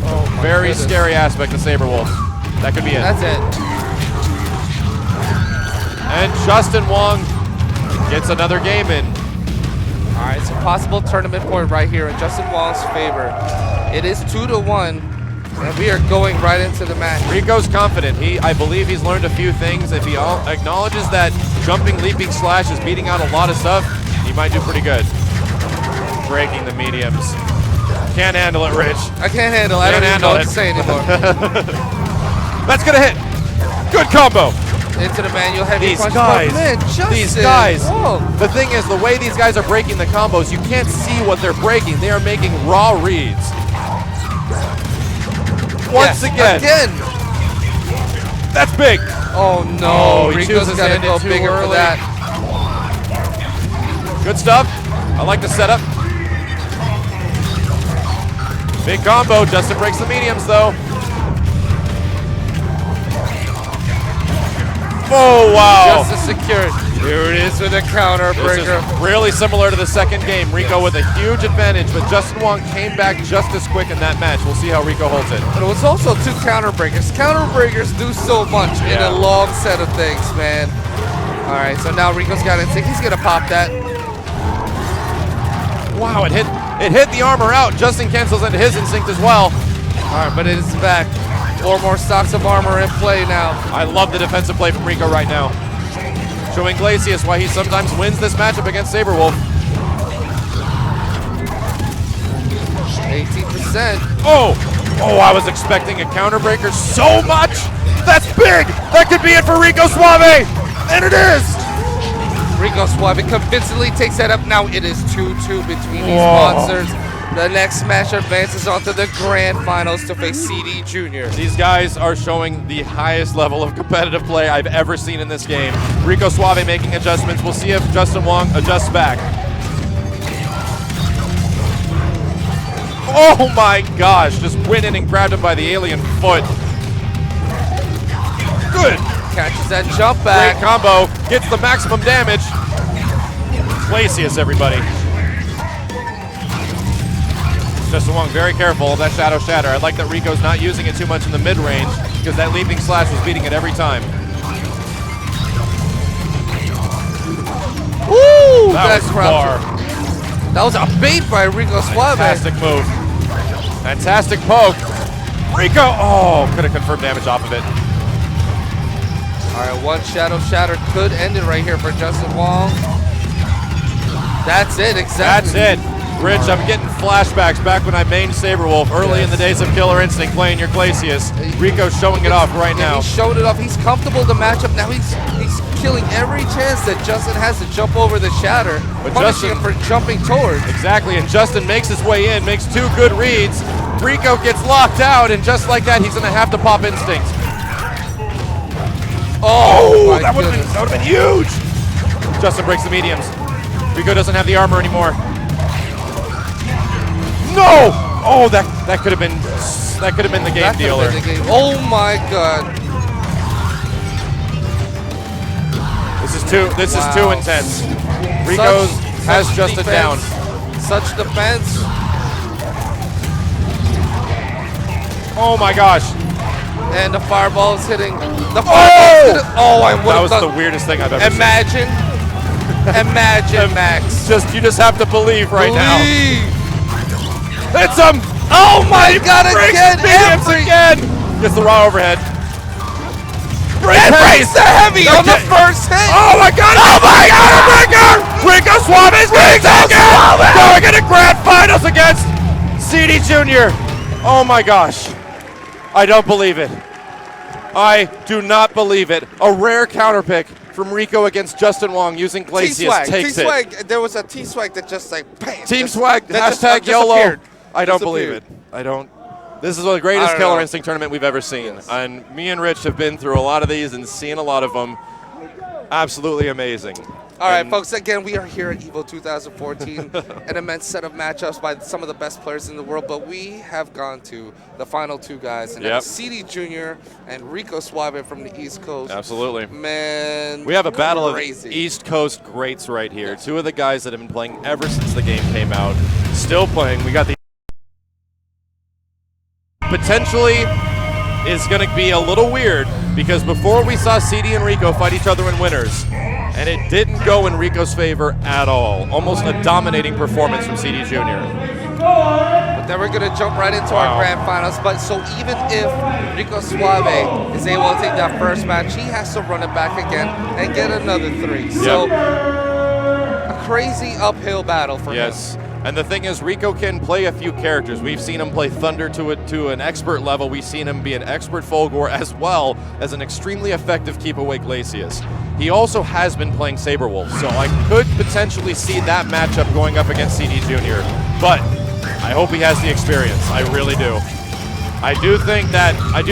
Oh, very scary aspect of Saberwolf. That could be it. That's it. And Justin Wong gets another game in. All right, so possible tournament point right here in Justin Wong's favor. It is 2-1, and we are going right into the match. Rico's confident. I believe he's learned a few things. If he acknowledges that jumping, leaping slash is beating out a lot of stuff, he might do pretty good. Breaking the mediums. Can't handle it, Rich. I can't handle it. I don't even know what to say anymore. That's gonna hit. Good combo. Into the manual heavy These punch. guys. Man, These guys. Whoa. The thing is, the way these guys are breaking the combos, you can't see what they're breaking. They are making raw reads. Once again. That's big. Oh no, he Rico's chooses got to to go end it too bigger for early. that. Good stuff. I like the setup. Big combo. Justin breaks the mediums though. Oh wow. Justice secured. Here it is with a counter This breaker. is really similar to the second game. Rico with a huge advantage, but Justin Wong came back just as quick in that match. We'll see how Rico holds it. But it was also 2 counter breakers. Counter breakers do so much in a long set of things, man. All right, so now Rico's got instinct. He's gonna pop that. Wow, it hit the armor out. Justin cancels into his instinct as well. All right, but it is back. 4 more stocks of armor in play now. I love the defensive play from Rico right now. Showing Glacius why he sometimes wins this matchup against Saberwolf. 18%. Oh, I was expecting a counter breaker so much. That's big. That could be it for Rico Suave. And it is. Rico Suave convincingly takes that up. Now it is 2-2 between these monsters. The next match advances on to the grand finals to face CD Jr. These guys are showing the highest level of competitive play I've ever seen in this game. Rico Suave making adjustments. We'll see if Justin Wong adjusts back. Oh my gosh, just went in and grabbed him by the alien foot. Good. Catches that jump back. Great combo, gets the maximum damage. Glacius, everybody. Justin Wong very careful of that Shadow Shatter. I like that Rico's not using it too much in the mid-range because that leaping slash was beating it every time. Woo! That was far. That was a bait by Rico Suave. Fantastic move. Fantastic poke. Rico, could have confirmed damage off of it. All right, 1 Shadow Shatter could end it right here for Justin Wong. That's it, exactly. That's it. Rich, I'm getting flashbacks back when I mained Saberwolf early in the days of Killer Instinct playing your Glacius. Rico's showing it off right now. He's showing it off. He's comfortable to match up. Now he's killing every chance that Justin has to jump over the Shatter, But punishing him for jumping towards. Exactly, and Justin makes his way in, makes 2 good reads. Rico gets locked out, and just like that, he's going to have to pop Instinct. Oh, that would have been huge. Justin breaks the mediums. Rico doesn't have the armor anymore. No! Oh, that could have been the game dealer. Oh my God! This is too intense. Rico has Justin down. Such defense. Oh my gosh! And the fireball is hitting. The fireball. I would have That was the weirdest thing I've ever seen. Imagine Imagine, Max. You just have to believe right now. It's him! Oh my God, again! Again! Gets the raw overhead. Breaks the heavy on the first hit! Oh my God! Oh my God! Rico Suave's going into grand finals against CD Jr. Oh my gosh. I don't believe it. I do not believe it. A rare counterpick from Rico against Justin Wong using Glacius takes it. There was a T-Swag that just like, bam. Team Swag, hashtag YOLO. I don't believe it. I don't. This is the greatest Killer Instinct tournament we've ever seen. Yes. And me and Rich have been through a lot of these and seen a lot of them. Absolutely amazing. All right, folks, again, we are here at EvO 2014, an immense set of matchups by some of the best players in the world, but we have gone to the final two guys, and that's CD Jr. and Rico Suave from the East Coast. Absolutely. Man, we have a battle of East Coast greats right here. Yes. Two of the guys that have been playing ever since the game came out, still playing. We got the potentially is going to be a little weird because before we saw CD and Rico fight each other in winners, and it didn't go in Rico's favor at all. Almost a dominating performance from CD Jr. But then we're going to jump right into our grand finals. But so even if Rico Suave is able to take that first match, he has to run it back again and get another 3. So a crazy uphill battle for him. Yes. And the thing is, Rico can play a few characters. We've seen him play Thunder to an expert level. We've seen him be an expert Fulgore as well as an extremely effective keep away Glacius. He also has been playing Saberwolf, so I could potentially see that matchup going up against CD Jr. But I hope he has the experience. I really do. I do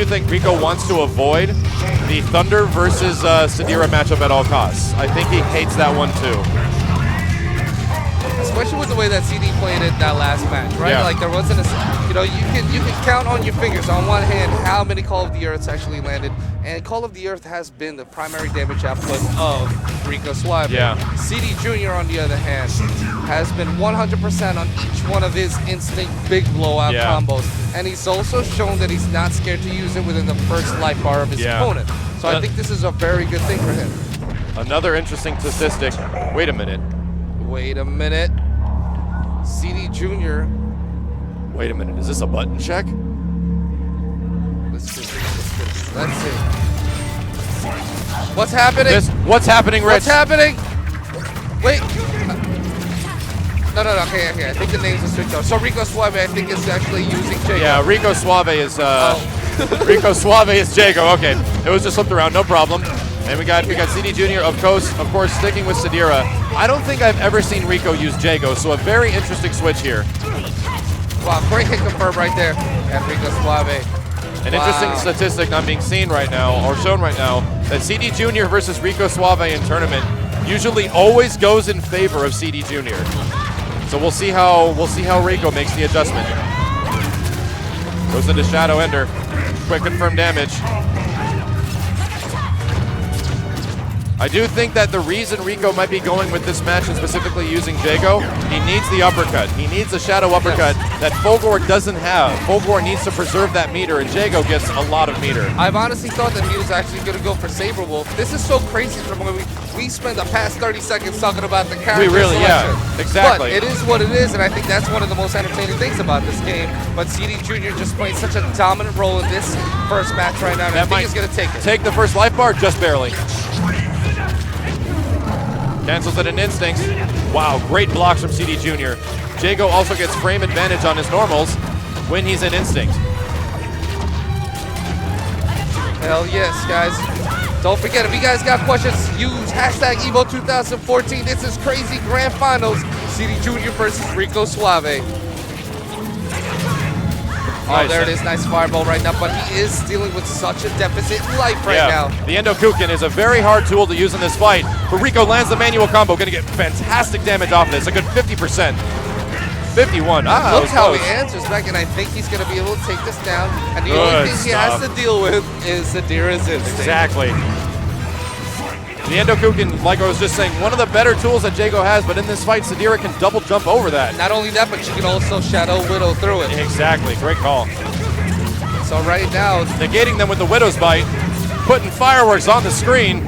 think Rico wants to avoid the Thunder versus Sadira matchup at all costs. I think he hates that one too. Especially with the way that CD played it that last match, right? Yeah. Like there wasn't a, you can count on your fingers on one hand how many Call of the Earths actually landed, and Call of the Earth has been the primary damage output of Rico Suave. Yeah. CD Jr. on the other hand has been 100% on each one of his instinct big blowout combos, and he's also shown that he's not scared to use it within the first life bar of his opponent. So I think this is a very good thing for him. Another interesting statistic. Wait a minute. CD Jr. Wait a minute, is this a button check? Let's see. What's happening? What's happening, Rich? What's happening? Wait. No. Okay. I think the names are switched out. So Rico Suave, I think, is actually using Jago. Yeah, Rico Suave is Rico Suave is Jago. Okay, it was just flipped around. No problem. And we got CD Jr. of course sticking with Sadira. I don't think I've ever seen Rico use Jago, so a very interesting switch here. Wow, great hit confirm right there, and Rico Suave. An interesting statistic not being seen right now, or shown right now, that CD Jr. versus Rico Suave in tournament usually always goes in favor of CD Jr. So we'll see how Rico makes the adjustment. Goes into Shadow Ender, quick confirmed damage. I do think that the reason Rico might be going with this match and specifically using Jago, he needs the uppercut. He needs a shadow uppercut that Fulgore doesn't have. Fulgore needs to preserve that meter, and Jago gets a lot of meter. I've honestly thought that he was actually going to go for Saberwolf. This is so crazy from when we spend the past 30 seconds talking about the character selection. Exactly. But it is what it is, and I think that's one of the most entertaining things about this game. But CD Jr. just playing such a dominant role in this first match right now, and I think he's going to take it. Take the first life bar, just barely. Cancels it in Instinct. Wow, great blocks from CD Jr. Jago also gets frame advantage on his normals when he's in Instinct. Hell yes, guys. Don't forget, if you guys got questions, use hashtag EvO 2014. This is crazy grand finals. CD Jr. versus Rico Suave. Oh, there it is. Nice fireball right now, but he is dealing with such a deficit in life right now. The Endo Kuken is a very hard tool to use in this fight, but Rico lands the manual combo, going to get fantastic damage off of this, a good 50%. 51. Look how he answers back, and I think he's going to be able to take this down, and the only thing he has to deal with is Sadira's instinct. Exactly. The Endo Kuken, like I was just saying, one of the better tools that Jago has, but in this fight, Sadira can double jump over that. Not only that, but she can also Shadow Widow through it. Exactly, great call. So right now, negating them with the Widow's Bite, putting fireworks on the screen.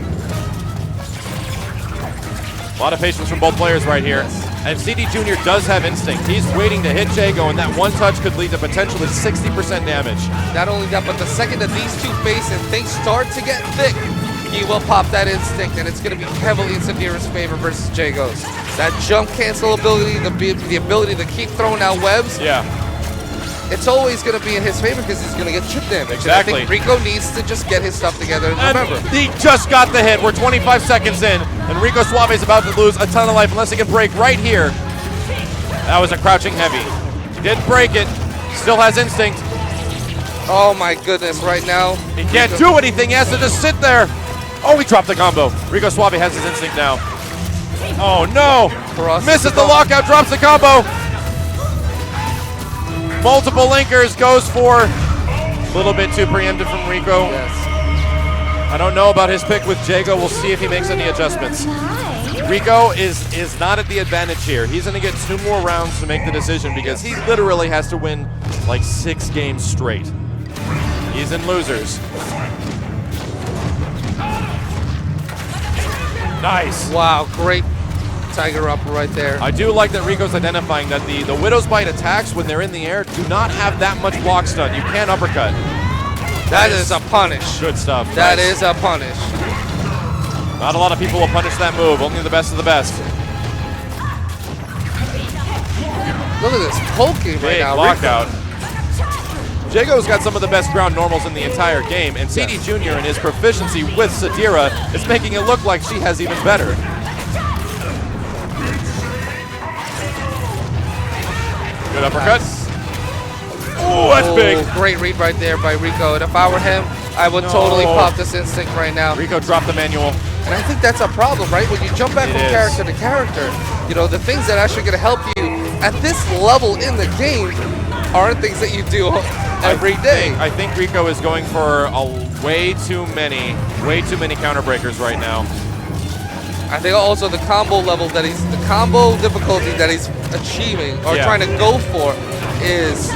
A lot of patience from both players right here. And CD Jr. does have instinct. He's waiting to hit Jago, and that one touch could lead to potentially 60% damage. Not only that, but the second that these two face and things start to get thick, he will pop that instinct, and it's going to be heavily in Sadira's favor versus Jago's. That jump cancel ability, the ability to keep throwing out webs, yeah, it's always going to be in his favor because he's going to get chip damage. Exactly. And I think Rico needs to just get his stuff together. And remember, he just got the hit. We're 25 seconds in, and Rico Suave is about to lose a ton of life unless he can break right here. That was a crouching heavy. Didn't break it. Still has instinct. oh my goodness, right now. He can't do anything. He has to just sit there. Oh, he dropped the combo. Rico Suave has his instinct now. Oh, no. Misses the lockout, drops the combo. Multiple linkers, goes for a little bit too preemptive from Rico. Yes. I don't know about his pick with Jago. We'll see if he makes any adjustments. Rico is not at the advantage here. He's going to get 2 more rounds to make the decision because he literally has to win like 6 games straight. He's in losers. Nice. Wow, great Tiger Upper right there. I do like that Rico's identifying that the Widow's Bite attacks when they're in the air do not have that much block stun. You can't uppercut. That is a punish. Good stuff. That Nice. is a punish. Not a lot of people will punish that move. Only the best of the best. Look at this poking right Big now. lockout. Jago's got some of the best ground normals in the entire game, and CD Jr. and his proficiency with Sadira is making it look like she has even better. Good uppercut. Oh, that's big. Great read right there by Rico. And if I were him, I would totally pop this instinct right now. Rico dropped the manual. And I think that's a problem, right? When you jump back from character to character, you know, the things that are actually going to help you at this level in the game aren't things that you do every day. I think Rico is going for way too many counter breakers right now. I think also the combo level that the combo difficulty that he's achieving or trying to go for is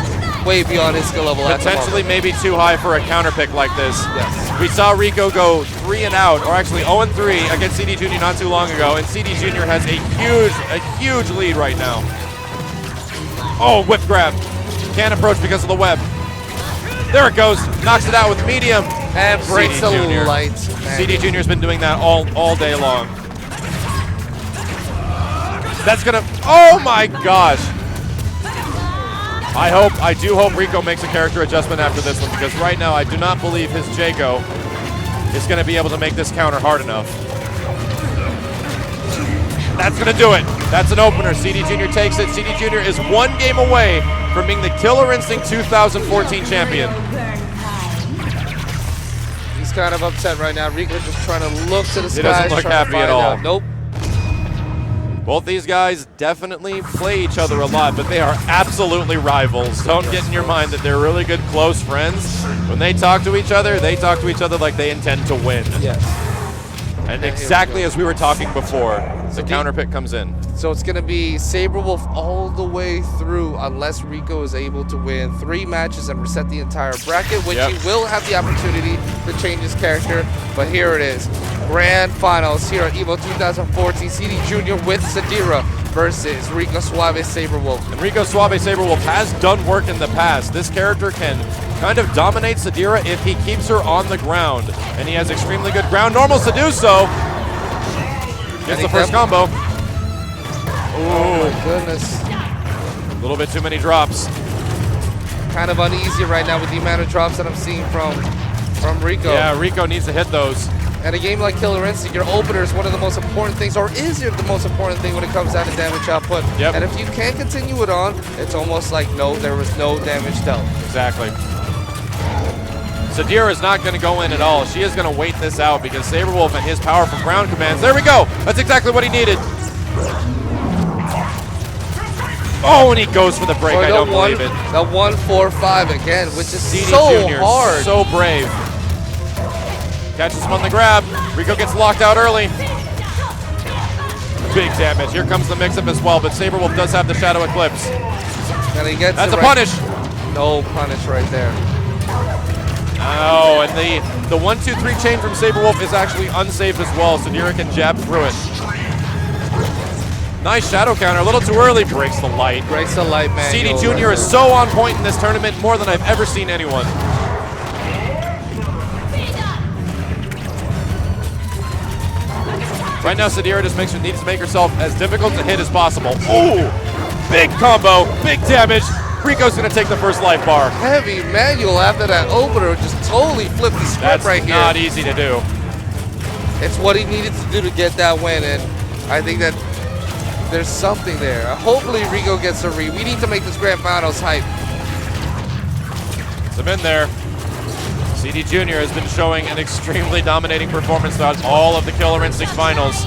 way beyond his skill level. Potentially maybe too high for a counter pick like this. Yes. We saw Rico go 3 and out, or actually 0 and 3 against CD Jr. not too long ago, and CD Jr. has a huge lead right now. Oh, whip grab. Can't approach because of the web. There it goes. Knocks it out with medium. And breaks the light. CD Jr.'s been doing that all day long. That's gonna, oh my gosh. I do hope Rico makes a character adjustment after this one, because right now I do not believe his Jago is gonna be able to make this counter hard enough. That's gonna do it. That's an opener. CD Jr. takes it. CD Jr. is 1 game away from being the Killer Instinct 2014 champion. He's kind of upset right now. Rico just trying to look to the sky. He doesn't look happy at all. Nope. Both these guys definitely play each other a lot, but they are absolutely rivals. Don't get in your mind that they're really good close friends. When they talk to each other like they intend to win. Yes. And exactly as we were talking before, the counter pick comes in. So it's going to be Saberwolf all the way through unless Rico is able to win 3 matches and reset the entire bracket, which he will have the opportunity to change his character. But here it is. Grand Finals here at EvO 2014. CD Jr. with Sadira versus Rico Suave Saberwolf. And Rico Suave Saberwolf has done work in the past. This character can kind of dominate Sadira if he keeps her on the ground. And he has extremely good ground normals to do so. Gets the first combo. Oh my goodness. A little bit too many drops. Kind of uneasy right now with the amount of drops that I'm seeing from Rico. Yeah, Rico needs to hit those. And a game like Killer Instinct, your opener is one of the most important things, or is the most important thing when it comes down to damage output. Yep. And if you can't continue it on, it's almost like there was no damage dealt. Exactly. Sadira is not going to go in at all. She is going to wait this out because Saberwolf and his powerful ground commands. There we go. That's exactly what he needed. Oh, and he goes for the break. I don't believe it. The 1-4-5 again, which is CD so Jr. hard. So brave. Catches him on the grab. Rico gets locked out early. Big damage. Here comes the mix-up as well, but Saberwolf does have the Shadow Eclipse. And he gets That's a punish. No punish right there. Oh, and the 1-2-3 chain from Saberwolf is actually unsafe as well. Sadira can jab through it. Nice shadow counter, a little too early. Breaks the light. Breaks the light, man. CD Jr. is so on point in this tournament, more than I've ever seen anyone. Right now, Sadira just needs to make herself as difficult to hit as possible. Ooh! Big combo, big damage. Rico's gonna take the first life bar. Heavy manual after that opener just totally flipped the script That's right here. not easy to do. It's what he needed to do to get that win, and I think that there's something there. Hopefully Rico gets a read. We need to make this grand finals hype. Some in there. CD Jr. has been showing an extremely dominating performance throughout all of the Killer Instinct finals.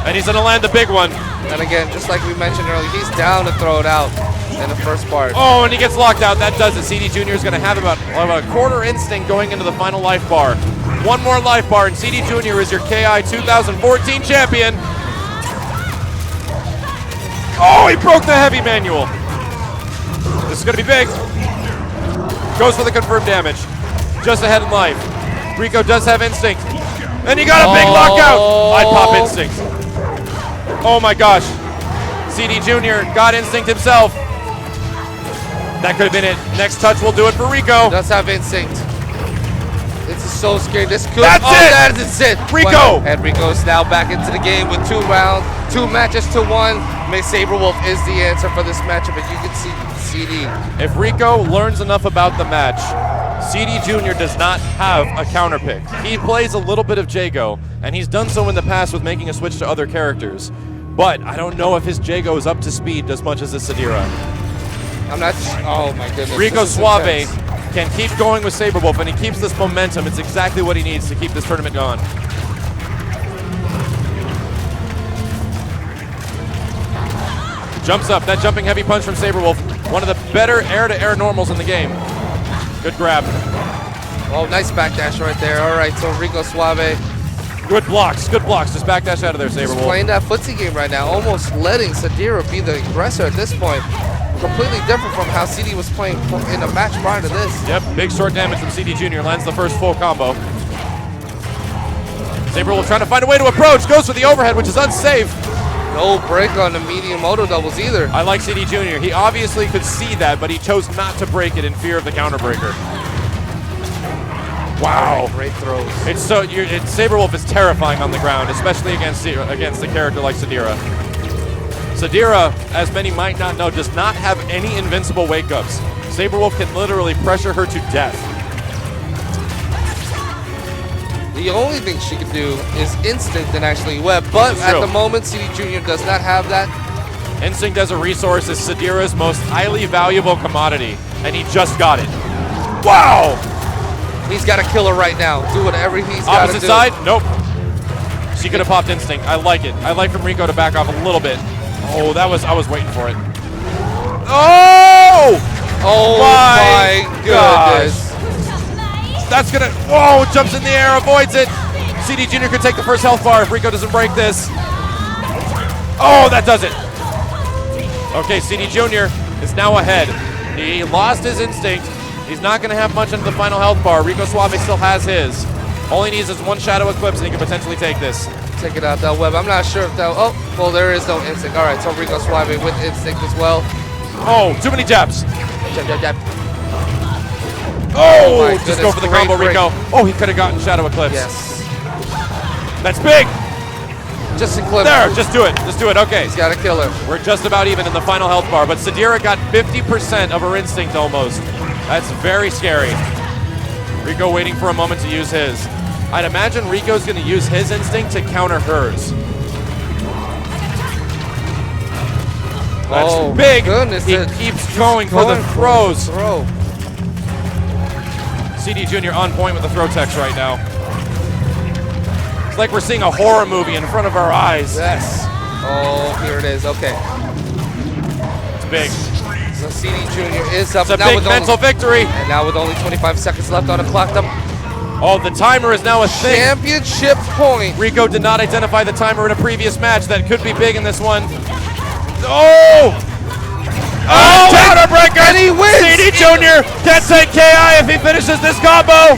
And he's gonna land the big one. And again, just like we mentioned earlier, he's down to throw it out in the first part. Oh, and he gets locked out. That does it. CD Jr. is gonna have about a quarter instinct going into the final life bar. One more life bar, and CD Jr. is your KI 2014 champion. Oh, he broke the heavy manual. This is gonna be big. Goes for the confirmed damage. Just ahead in life. Rico does have instinct. And he got a big lockout. I'd pop instinct. Oh my gosh. CD Jr. got instinct himself. That could have been it. Next touch will do it for Rico. Does have instinct. This is so scary. This could. That's it. That is it. Rico. Wow. And Rico's now back into the game with 2 rounds, 2 matches to 1. Saberwolf is the answer for this matchup, and you can see CD. If Rico learns enough about the match, CD Jr. does not have a counter pick. He plays a little bit of Jago, and he's done so in the past with making a switch to other characters. But I don't know if his Jago is up to speed as much as his Sadira. I'm not. Oh my goodness. Rico Suave can keep going with Saberwolf, and he keeps this momentum. It's exactly what he needs to keep this tournament going. Jumps up. That jumping heavy punch from Saberwolf. One of the better air-to-air normals in the game. Good grab. Oh, nice backdash right there. All right, so Rico Suave. Good blocks. Good blocks. Just backdash out of there, He's Saberwolf. playing that footsie game right now, almost letting Sadira be the aggressor at this point. Completely different from how CD was playing in a match prior to this. Yep, big short damage from CD Jr. Lands the first full combo. Saberwolf trying to find a way to approach. Goes for the overhead, which is unsafe. No break on the medium auto doubles either. I like CD Jr. He obviously could see that, but he chose not to break it in fear of the counter breaker. Wow. Great throws. Saberwolf is terrifying on the ground, especially against a character like Sadira. Sadira, as many might not know, does not have any invincible wake-ups. Saberwolf can literally pressure her to death. The only thing she can do is instinct and actually web, but at the moment, CD Jr. does not have that. Instinct as a resource is Sadira's most highly valuable commodity, and he just got it. Wow! He's got to kill her right now. Do whatever he's got to do. Opposite side? Nope. She could have popped instinct. I like it. I like from Rico to back off a little bit. Oh, I was waiting for it. Oh! Oh my goodness. That's gonna, whoa, jumps in the air, avoids it. CD Jr. could take the first health bar if Rico doesn't break this. Oh, that does it. Okay, CD Jr. is now ahead. He lost his instinct. He's not gonna have much into the final health bar. Rico Suave still has his. All he needs is 1 shadow eclipse and he can potentially take this. Take it out that web. I'm not sure if that, oh, well, there is no instinct. All right, so Rico Suave with instinct as well. Oh, too many jabs. Jab, jab, jab. Oh, my just go for the goodness, combo, great Rico. Oh, he could have gotten Shadow Eclipse. Yes. That's big. Just eclipse. There, just do it. Just do it. Okay. He's got to kill her. We're just about even in the final health bar, but Sadira got 50% of her instinct almost. That's very scary. Rico waiting for a moment to use his. I'd imagine Rico's going to use his instinct to counter hers. That's big. Goodness, he keeps going for the throws. Throw. CD Jr. on point with the throw text right now. It's like we're seeing a horror movie in front of our eyes. Yes. Oh, here it is. Okay. It's big. So CD Jr. is up. It's a big mental victory. And now with only 25 seconds left on the clock. Oh, the timer is now a thing. Championship point. Rico did not identify the timer in a previous match. That could be big in this one. Oh! Oh, counter breaker! And he wins! CD Jr. can take KI if he finishes this combo.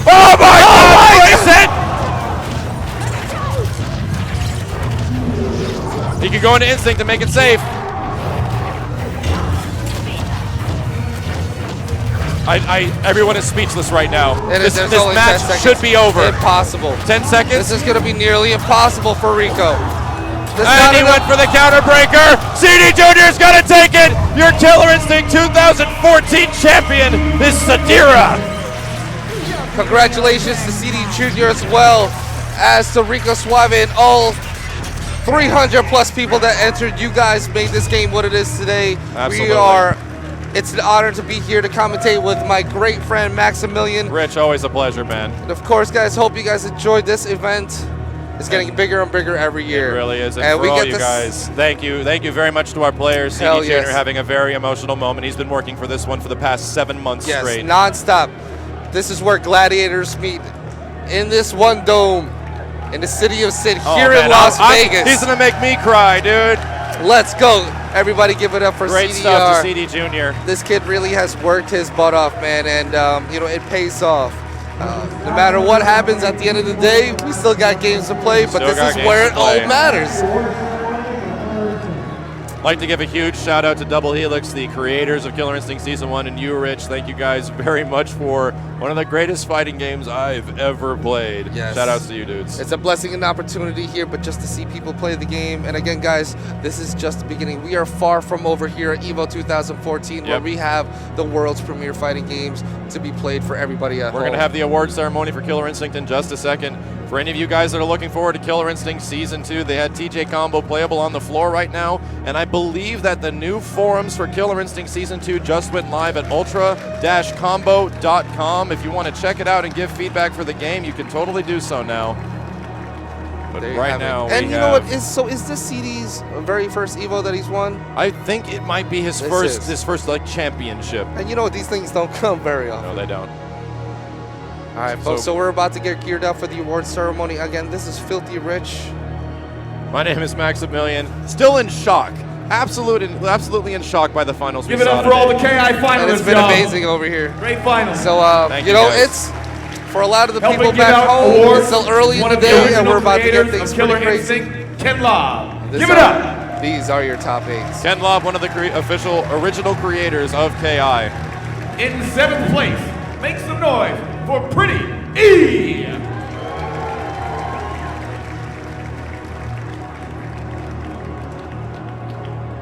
Oh my God! Brace it! He could going to Instinct to make it safe. Everyone is speechless right now. This match should be over. Impossible. 10 seconds. This is going to be nearly impossible for Rico. And he went for the counter breaker. CD Jr.'s got to take it. Your Killer Instinct 2014 champion is Sadira. Congratulations to CD Jr. as well as to Rico, Suave, and all 300 plus people that entered. You guys made this game what it is today. Absolutely. It's an honor to be here to commentate with my great friend Maximilian. Rich, always a pleasure, man. And of course, guys, hope you guys enjoyed this event. It's getting bigger and bigger every year. It really is. And for all you guys, thank you very much to our players. CD Jr. having a very emotional moment. He's been working for this one for the past 7 months straight. Non-stop. This is where gladiators meet, in this one dome, in the city of Sin, here in Las Vegas. He's gonna make me cry, dude. Let's go. Everybody give it up for Great CDR. stuff to CD Jr. This kid really has worked his butt off, man, and you know, it pays off. No matter what happens at the end of the day, we still got games to play, but this is where it all matters. I'd like to give a huge shout out to Double Helix, the creators of Killer Instinct Season 1, and you, Rich. Thank you guys very much for one of the greatest fighting games I've ever played. Yes. Shout outs to you, dudes. It's a blessing and opportunity here, but just to see people play the game. And again, guys, this is just the beginning. We are far from over here at EvO 2014, where we have the world's premier fighting games to be played for everybody at home. We're going to have the award ceremony for Killer Instinct in just a second. For any of you guys that are looking forward to Killer Instinct Season 2, they had TJ Combo playable on the floor right now, and I believe that the new forums for Killer Instinct Season 2 just went live at ultra-combo.com. If you want to check it out and give feedback for the game, you can totally do so now. But right now, and you know what? Is this CD's very first EVO that he's won? I think it might be his first like championship. And you know what? These things don't come very often. No, they don't. All right, folks, so we're about to get geared up for the award ceremony. Again, this is Filthy Rich. My name is Maximilian. Still in shock. Absolutely in shock by the finals. Give it up for all the KI finalists. And it's been amazing over here. Great finals. So, you know, it's for a lot of the people back home, it's still early in the day, and we're about to get things pretty crazy. Ken Lob. Give it up. These are your top 8s. Ken Lob, one of the original creators of KI. In 7th place, make some noise for Pretty E.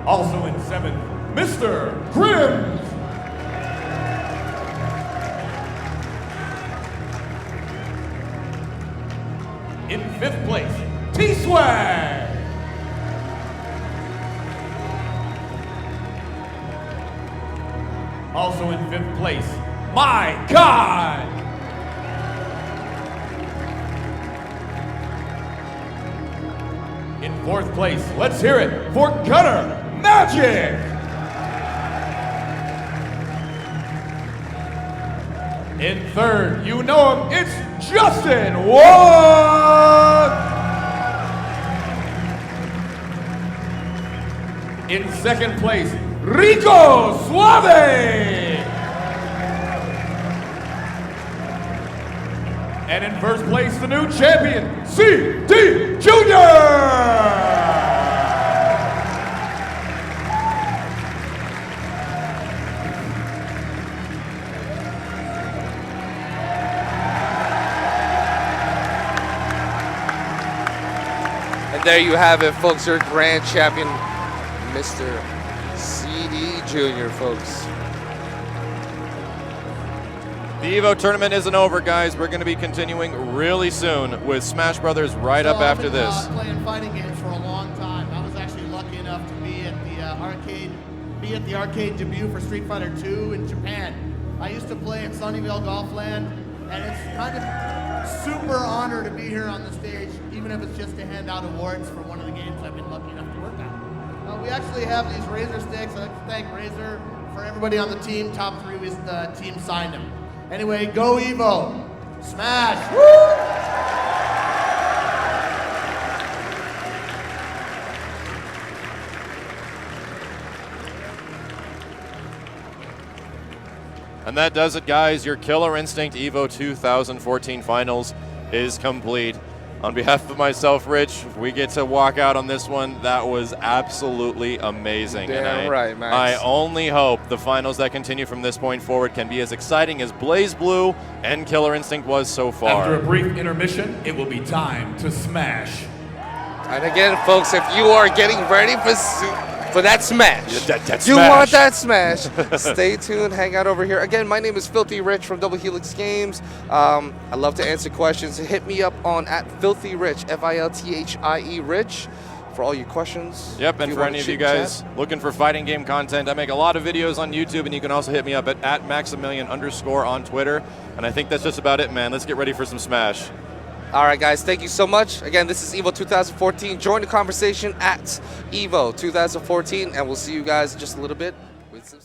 Also in 7th, Mr. Grimm. In 5th place, T-Swag. Also in 5th place, My God. In 4th place, let's hear it for Gutter Magic. In 3rd, you know him, it's Justin Wong. In 2nd place, Rico Suave. And in 1st place, the new champion, CD Jr. And there you have it, folks, your grand champion, Mr. CD Jr., folks. The EVO tournament isn't over, guys. We're going to be continuing really soon with Smash Brothers right up after this. I've been playing fighting games for a long time. I was actually lucky enough to be at the arcade debut for Street Fighter II in Japan. I used to play at Sunnyvale Golfland, and it's kind of super honor to be here on the stage, even if it's just to hand out awards for one of the games I've been lucky enough to work on. We actually have these Razor sticks. I'd like to thank Razor for everybody on the team. Top 3 was the team signed them. Anyway, go EVO. Smash. Woo! And that does it, guys. Your Killer Instinct EVO 2014 finals is complete. On behalf of myself, Rich, we get to walk out on this one. That was absolutely amazing. Damn right, Max. I only hope the finals that continue from this point forward can be as exciting as Blaze Blue and Killer Instinct was so far. After a brief intermission, it will be time to smash. And again, folks, if you are getting ready for that smash, That you smash. want that smash, stay tuned, hang out over here. Again, my name is Filthy Rich from Double Helix Games. I love to answer questions. Hit me up on @FilthyRich, FILTHIE Rich, for all your questions. Yep, If and you for wanna any of you chit-chat. guys looking for fighting game content, I make a lot of videos on YouTube, and you can also hit me up at @Maximilian_ on Twitter. And I think that's just about it, man. Let's get ready for some Smash. All right, guys, thank you so much. Again, this is EVO 2014. Join the conversation at EVO 2014, and we'll see you guys in just a little bit with some